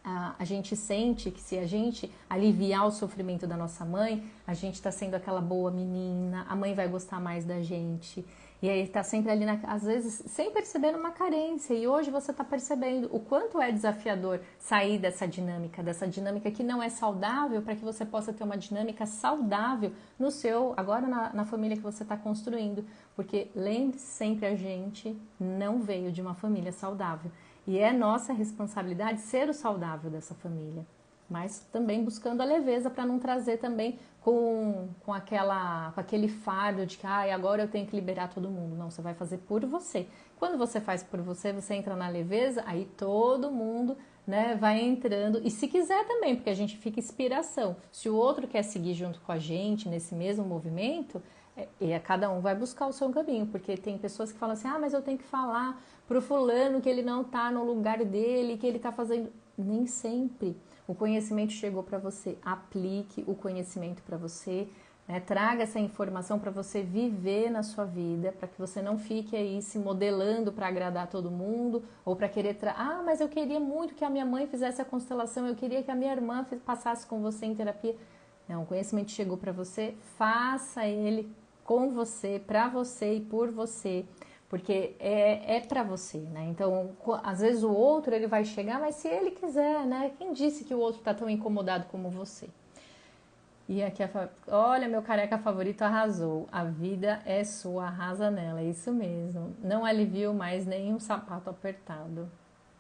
a gente sente que se a gente aliviar o sofrimento da nossa mãe, a gente está sendo aquela boa menina, a mãe vai gostar mais da gente. E aí tá sempre ali, às vezes, sem perceber uma carência. E hoje você tá percebendo o quanto é desafiador sair dessa dinâmica que não é saudável, para que você possa ter uma dinâmica saudável no seu, agora na família que você está construindo. Porque lembre-se sempre, a gente não veio de uma família saudável. E é nossa responsabilidade ser o saudável dessa família. Mas também buscando a leveza para não trazer também com aquele fardo de que agora eu tenho que liberar todo mundo. Não, você vai fazer por você. Quando você faz por você, você entra na leveza, aí todo mundo, né, vai entrando. E se quiser também, porque a gente fica inspiração. Se o outro quer seguir junto com a gente nesse mesmo movimento, cada um vai buscar o seu caminho, porque tem pessoas que falam assim, mas eu tenho que falar pro fulano que ele não tá no lugar dele, que ele tá fazendo... Nem sempre. O conhecimento chegou para você, aplique o conhecimento para você, né? Traga essa informação para você viver na sua vida, para que você não fique aí se modelando para agradar todo mundo, ou para querer... mas eu queria muito que a minha mãe fizesse a constelação, eu queria que a minha irmã passasse com você em terapia. Não, o conhecimento chegou para você, faça ele com você, para você e por você, porque é para você, né? Então, às vezes o outro ele vai chegar, mas se ele quiser, né? Quem disse que o outro tá tão incomodado como você? E aqui, olha, meu careca favorito arrasou. A vida é sua, arrasa nela, é isso mesmo. Não alivio mais nenhum sapato apertado.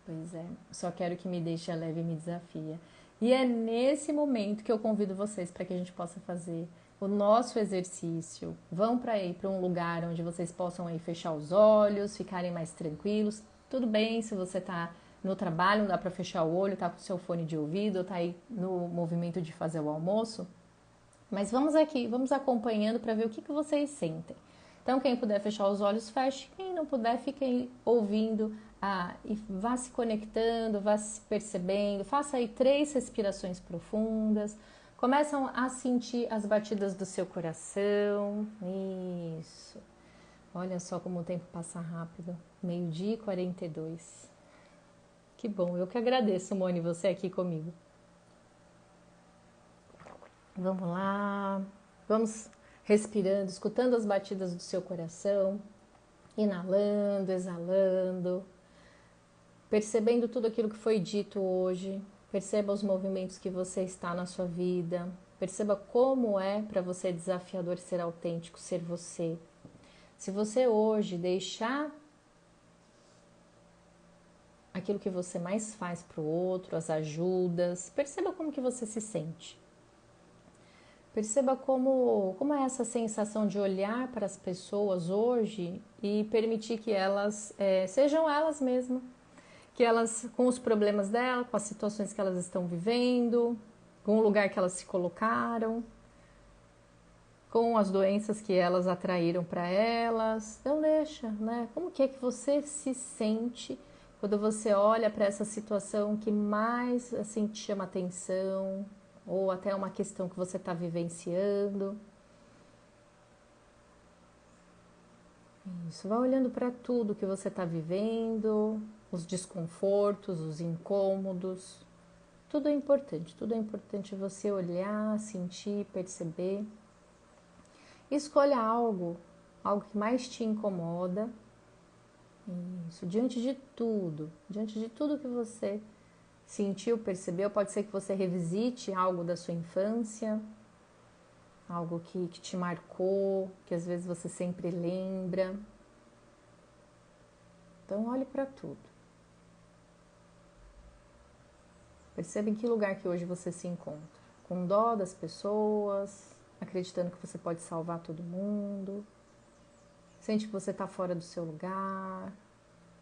Pois é, só quero que me deixe leve e me desafia. E é nesse momento que eu convido vocês para que a gente possa fazer o nosso exercício. Vão para aí para um lugar onde vocês possam aí fechar os olhos, ficarem mais tranquilos. Tudo bem se você está no trabalho, não dá para fechar o olho, tá com o seu fone de ouvido, tá aí no movimento de fazer o almoço. Mas vamos aqui, vamos acompanhando para ver o que vocês sentem. Então, quem puder fechar os olhos, feche. Quem não puder, fiquem ouvindo e vá se conectando, vá se percebendo. Faça aí 3 respirações profundas. Começam a sentir as batidas do seu coração. Isso. Olha só como o tempo passa rápido. 12h e 42. Que bom, eu que agradeço, Moni, você aqui comigo. Vamos lá, vamos respirando, escutando as batidas do seu coração, inalando, exalando, percebendo tudo aquilo que foi dito hoje, perceba os movimentos que você está na sua vida, perceba como é para você desafiador ser autêntico, ser você. Se você hoje deixar aquilo que você mais faz para o outro, as ajudas, perceba como que você se sente. Perceba como é essa sensação de olhar para as pessoas hoje e permitir que elas sejam elas mesmas, que elas, com os problemas dela, com as situações que elas estão vivendo, com o lugar que elas se colocaram, com as doenças que elas atraíram para elas. Então deixa, né? Como que é que você se sente quando você olha para essa situação que mais assim te chama atenção? Ou até uma questão que você está vivenciando. Isso, vai olhando para tudo que você está vivendo, os desconfortos, os incômodos. Tudo é importante você olhar, sentir, perceber. Escolha algo que mais te incomoda. Isso, diante de tudo que você sentiu, percebeu, pode ser que você revisite algo da sua infância, algo que te marcou, que às vezes você sempre lembra. Então olhe para tudo. Perceba em que lugar que hoje você se encontra. Com dó das pessoas, acreditando que você pode salvar todo mundo. Sente que você está fora do seu lugar.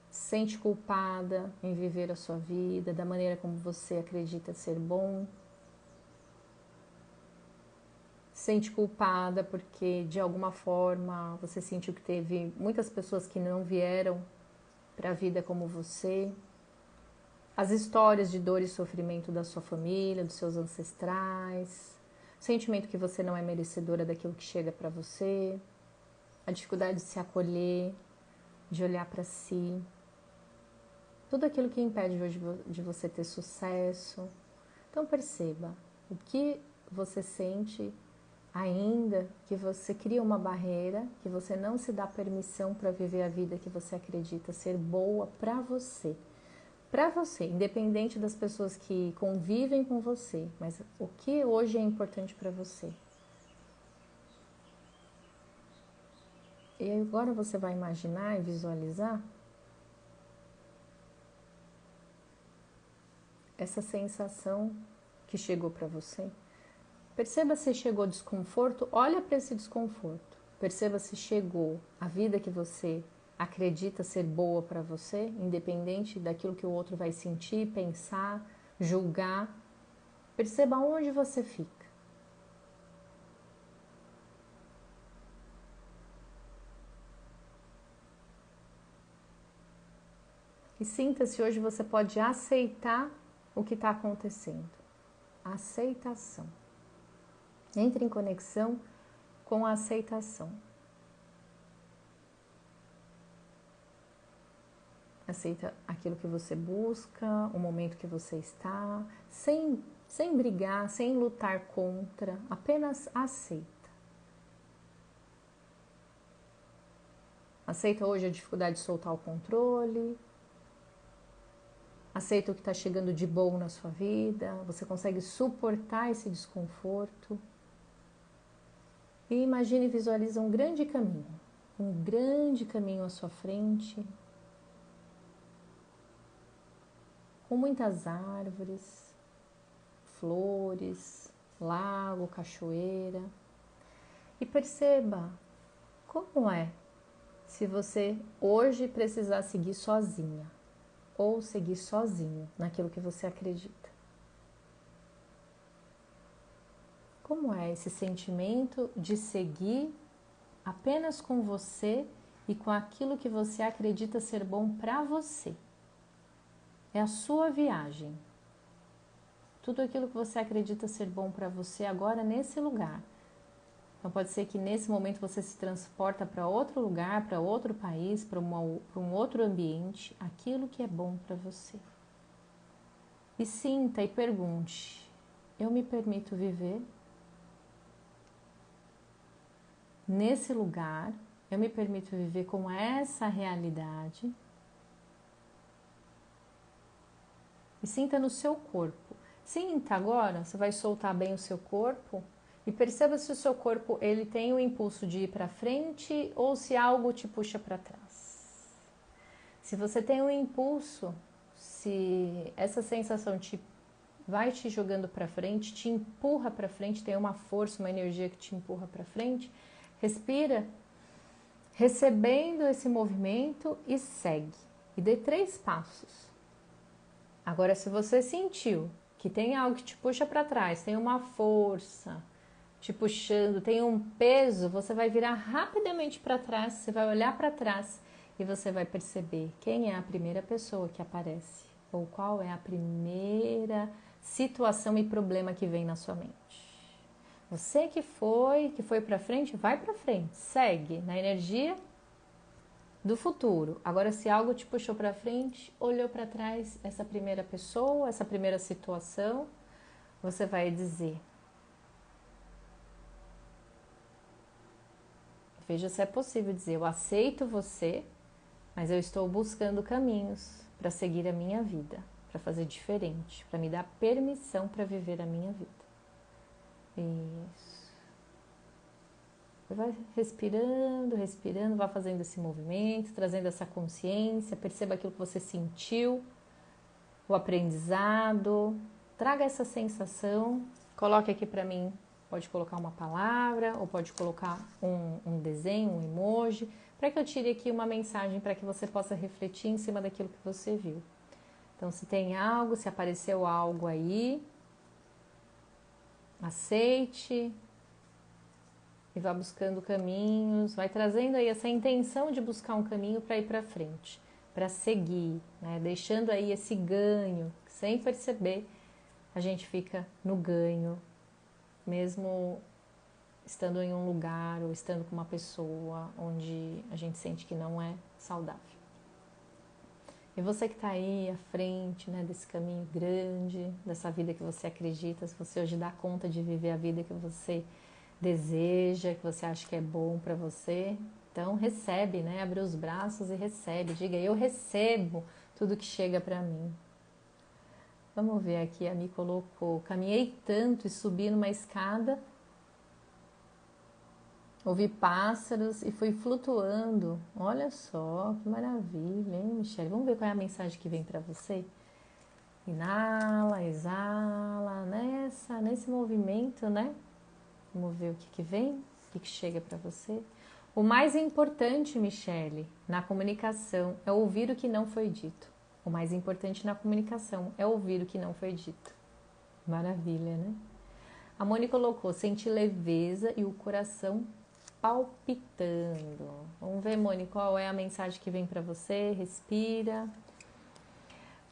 Sente culpada em viver a sua vida da maneira como você acredita ser bom. Sente culpada porque de alguma forma você sentiu que teve muitas pessoas que não vieram para a vida como você. As histórias de dor e sofrimento da sua família, dos seus ancestrais. o sentimento que você não é merecedora daquilo que chega para você, a dificuldade de se acolher, de olhar para si, tudo aquilo que impede hoje de você ter sucesso. Então perceba o que você sente ainda, que você cria uma barreira, que você não se dá permissão para viver a vida que você acredita ser boa para você. Para você, independente das pessoas que convivem com você, mas o que hoje é importante para você. E agora você vai imaginar e visualizar essa sensação que chegou para você. Perceba se chegou desconforto, olha para esse desconforto. Perceba se chegou a vida que você acredita ser boa para você, independente daquilo que o outro vai sentir, pensar, julgar. Perceba onde você fica. E sinta se hoje você pode aceitar o que está acontecendo. Aceitação. Entre em conexão com a aceitação. Aceita aquilo que você busca, o momento que você está, sem brigar, sem lutar contra, apenas aceita. Aceita hoje a dificuldade de soltar o controle. Aceita o que está chegando de bom na sua vida. Você consegue suportar esse desconforto. E imagine e visualize um grande caminho à sua frente, com muitas árvores, flores, lago, cachoeira. E perceba como é se você hoje precisar seguir sozinha ou seguir sozinho naquilo que você acredita. Como é esse sentimento de seguir apenas com você e com aquilo que você acredita ser bom para você? É a sua viagem. Tudo aquilo que você acredita ser bom para você agora nesse lugar. Então pode ser que nesse momento você se transporta para outro lugar, para outro país, para um outro ambiente, aquilo que é bom para você. E sinta e pergunte: eu me permito viver nesse lugar? Eu me permito viver com essa realidade? E sinta no seu corpo. Sinta agora, você vai soltar bem o seu corpo e perceba se o seu corpo ele tem o impulso de ir para frente ou se algo te puxa para trás. Se você tem um impulso, se essa sensação vai te jogando para frente, te empurra para frente, tem uma força, uma energia que te empurra para frente, respira, recebendo esse movimento e segue. E dê 3 passos. Agora, se você sentiu que tem algo que te puxa para trás, tem uma força te puxando, tem um peso, você vai virar rapidamente para trás, você vai olhar para trás e você vai perceber quem é a primeira pessoa que aparece ou qual é a primeira situação e problema que vem na sua mente. Você que foi para frente, vai para frente, segue na energia do futuro. Agora, se algo te puxou para frente, olhou para trás, essa primeira pessoa, essa primeira situação, você vai dizer: veja se é possível dizer, eu aceito você, mas eu estou buscando caminhos para seguir a minha vida, para fazer diferente, para me dar permissão para viver a minha vida. Isso. Vai respirando, respirando, vai fazendo esse movimento, trazendo essa consciência, perceba aquilo que você sentiu, o aprendizado, traga essa sensação, coloque aqui para mim, pode colocar uma palavra ou pode colocar um desenho, um emoji, para que eu tire aqui uma mensagem para que você possa refletir em cima daquilo que você viu. Então, se tem algo, se apareceu algo aí, aceite e vá buscando caminhos, vai trazendo aí essa intenção de buscar um caminho para ir para frente, para seguir, né? Deixando aí esse ganho, sem perceber, a gente fica no ganho mesmo estando em um lugar ou estando com uma pessoa onde a gente sente que não é saudável. E você que está aí à frente, né, desse caminho grande, dessa vida que você acredita, se você hoje dá conta de viver a vida que você deseja, que você acha que é bom para você, então recebe, né, abre os braços e recebe, diga, eu recebo tudo que chega para mim. Vamos ver aqui, a Mi colocou, caminhei tanto e subi numa escada, ouvi pássaros e fui flutuando. Olha só, que maravilha, hein, Michele? Vamos ver qual é a mensagem que vem para você? Inala, exala, nesse movimento, né? Vamos ver o que vem, o que chega para você. O mais importante, Michele, na comunicação é ouvir o que não foi dito. O mais importante na comunicação é ouvir o que não foi dito. Maravilha, né? A Mônica colocou, senti leveza e o coração palpitando. Vamos ver, Mônica, qual é a mensagem que vem para você? Respira.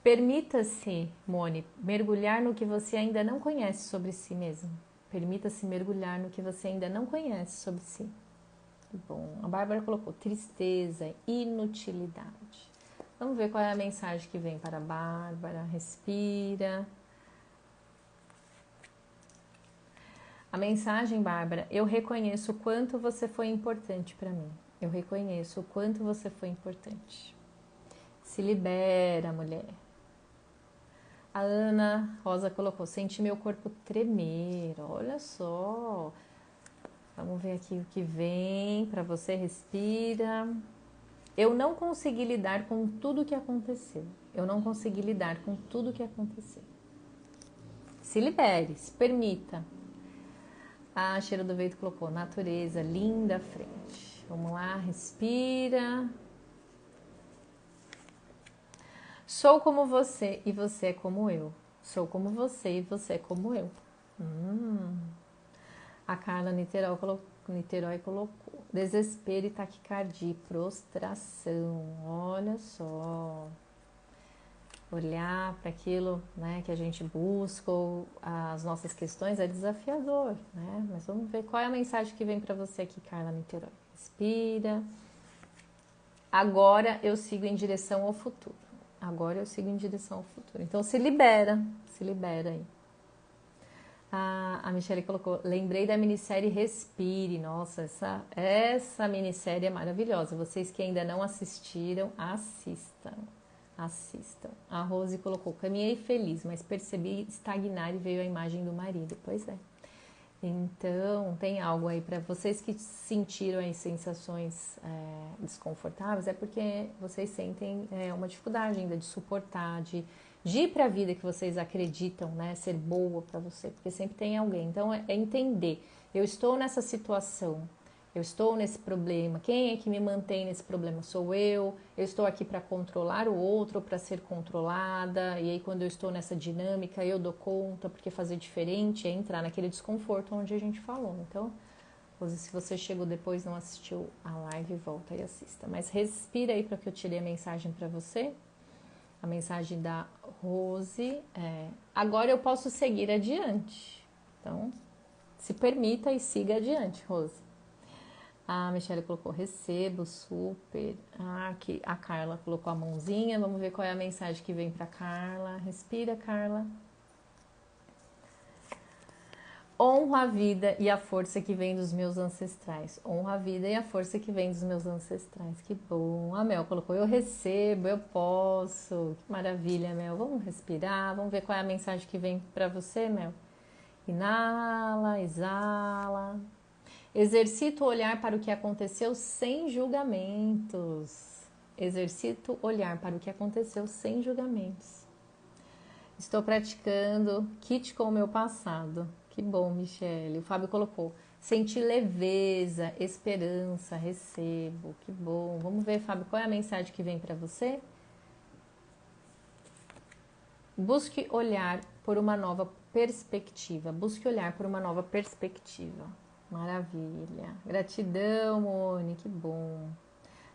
Permita-se, Mônica, mergulhar no que você ainda não conhece sobre si mesmo. Permita-se mergulhar no que você ainda não conhece sobre si. Bom, a Bárbara colocou tristeza, inutilidade. Vamos ver qual é a mensagem que vem para a Bárbara. Respira. A mensagem, Bárbara, eu reconheço o quanto você foi importante para mim. Eu reconheço o quanto você foi importante. Se libera, mulher. A Ana Rosa colocou, senti meu corpo tremer. Olha só. Vamos ver aqui o que vem para você. Respira. Eu não consegui lidar com tudo que aconteceu. Eu não consegui lidar com tudo que aconteceu. Se libere, se permita. A Cheiro do Vento colocou, natureza, linda à frente. Vamos lá, respira. Sou como você e você é como eu. Sou como você e você é como eu. A Carla Niterói colocou desespero e taquicardia, prostração. Olha só. Olhar para aquilo, né, que a gente busca, ou as nossas questões é desafiador, né? Mas vamos ver qual é a mensagem que vem para você aqui, Carla Niterói. Respira. Agora eu sigo em direção ao futuro. Agora eu sigo em direção ao futuro. Então se libera aí. A Michelle colocou, lembrei da minissérie Respire. Nossa, essa minissérie é maravilhosa. Vocês que ainda não assistiram, assistam. A Rose colocou, caminhei feliz, mas percebi estagnar e veio a imagem do marido. Pois é. Então, tem algo aí para vocês que sentiram aí sensações desconfortáveis, é porque vocês sentem uma dificuldade ainda de suportar, de ir para a vida que vocês acreditam, né, ser boa para você, porque sempre tem alguém. Então, é entender, eu estou nessa situação, eu estou nesse problema, quem é que me mantém nesse problema? Sou eu estou aqui para controlar o outro, para ser controlada, e aí quando eu estou nessa dinâmica eu dou conta, porque fazer diferente é entrar naquele desconforto onde a gente falou. Então, se você chegou depois e não assistiu a live, volta e assista. Mas respira aí para que eu tirei a mensagem para você. A mensagem da Rose é, agora eu posso seguir adiante. Então, se permita e siga adiante, Rose. A Michelle colocou recebo, super. Aqui a Carla colocou a mãozinha. Vamos ver qual é a mensagem que vem para Carla. Respira, Carla. Honro a vida e a força que vem dos meus ancestrais. Honro a vida e a força que vem dos meus ancestrais. Que bom. A Mel colocou eu recebo, eu posso. Que maravilha, Mel. Vamos respirar. Vamos ver qual é a mensagem que vem para você, Mel. Inala, exala. Exercito o olhar para o que aconteceu sem julgamentos. Exercito olhar para o que aconteceu sem julgamentos. Estou praticando kit com o meu passado. Que bom, Michele. O Fábio colocou. Senti leveza, esperança, recebo. Que bom. Vamos ver, Fábio, qual é a mensagem que vem para você? Busque olhar por uma nova perspectiva. Busque olhar por uma nova perspectiva. Maravilha. Gratidão, Moni, que bom.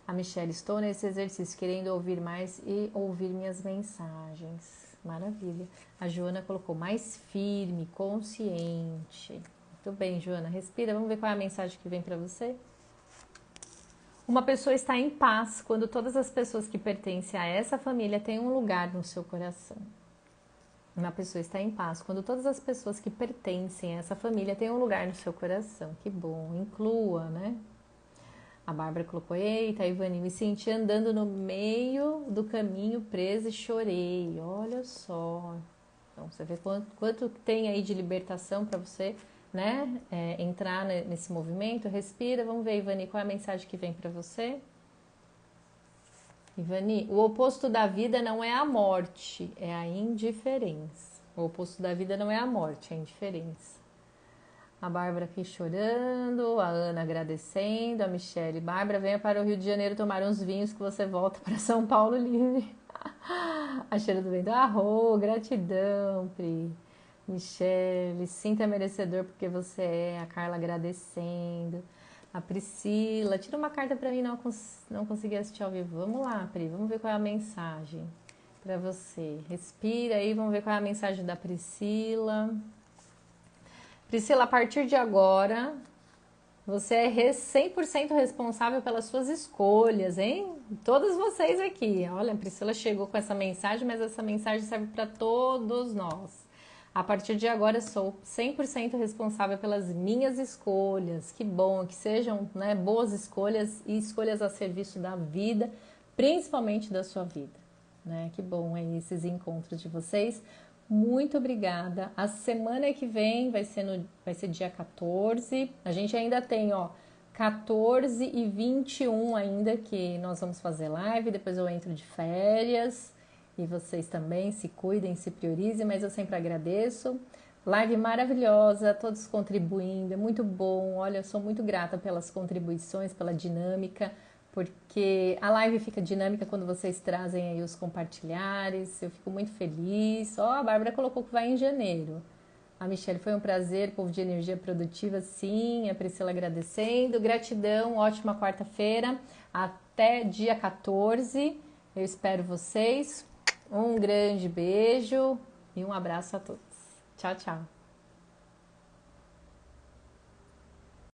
A Michelle, estou nesse exercício querendo ouvir mais e ouvir minhas mensagens. Maravilha. A Joana colocou mais firme, consciente. Tudo bem, Joana. Respira, vamos ver qual é a mensagem que vem para você. Uma pessoa está em paz quando todas as pessoas que pertencem a essa família têm um lugar no seu coração. Uma pessoa está em paz quando todas as pessoas que pertencem a essa família têm um lugar no seu coração. Que bom, inclua, né? A Bárbara colocou, eita, Ivani, me senti andando no meio do caminho presa e chorei. Olha só. Então, você vê quanto tem aí de libertação para você, né? Entrar nesse movimento. Respira, vamos ver, Ivani, qual é a mensagem que vem para você? Ivani, o oposto da vida não é a morte, é a indiferença. O oposto da vida não é a morte, é a indiferença. A Bárbara aqui chorando, a Ana agradecendo, a Michele. Bárbara, venha para o Rio de Janeiro tomar uns vinhos que você volta para São Paulo livre. A Cheira do Vento, gratidão, Pri. Michele, sinta merecedor porque você é. A Carla agradecendo. A Priscila, tira uma carta para mim, não consegui assistir ao vivo. Vamos lá, Pri, vamos ver qual é a mensagem para você. Respira aí, vamos ver qual é a mensagem da Priscila. Priscila, a partir de agora, você é 100% responsável pelas suas escolhas, hein? Todos vocês aqui. Olha, a Priscila chegou com essa mensagem, mas essa mensagem serve para todos nós. A partir de agora, eu sou 100% responsável pelas minhas escolhas. Que bom, que sejam, né, boas escolhas e escolhas a serviço da vida, principalmente da sua vida. Né? Que bom aí esses encontros de vocês. Muito obrigada. A semana que vem vai ser dia 14. A gente ainda tem, 14 e 21 ainda que nós vamos fazer live. Depois eu entro de férias. E vocês também se cuidem, se priorizem, mas eu sempre agradeço. Live maravilhosa, todos contribuindo, é muito bom. Olha, eu sou muito grata pelas contribuições, pela dinâmica, porque a live fica dinâmica quando vocês trazem aí os compartilhares. Eu fico muito feliz. A Bárbara colocou que vai em janeiro. A Michelle, foi um prazer, povo de energia produtiva, sim. A Priscila agradecendo. Gratidão, ótima quarta-feira. Até dia 14. Eu espero vocês. Um grande beijo e um abraço a todos. Tchau, tchau.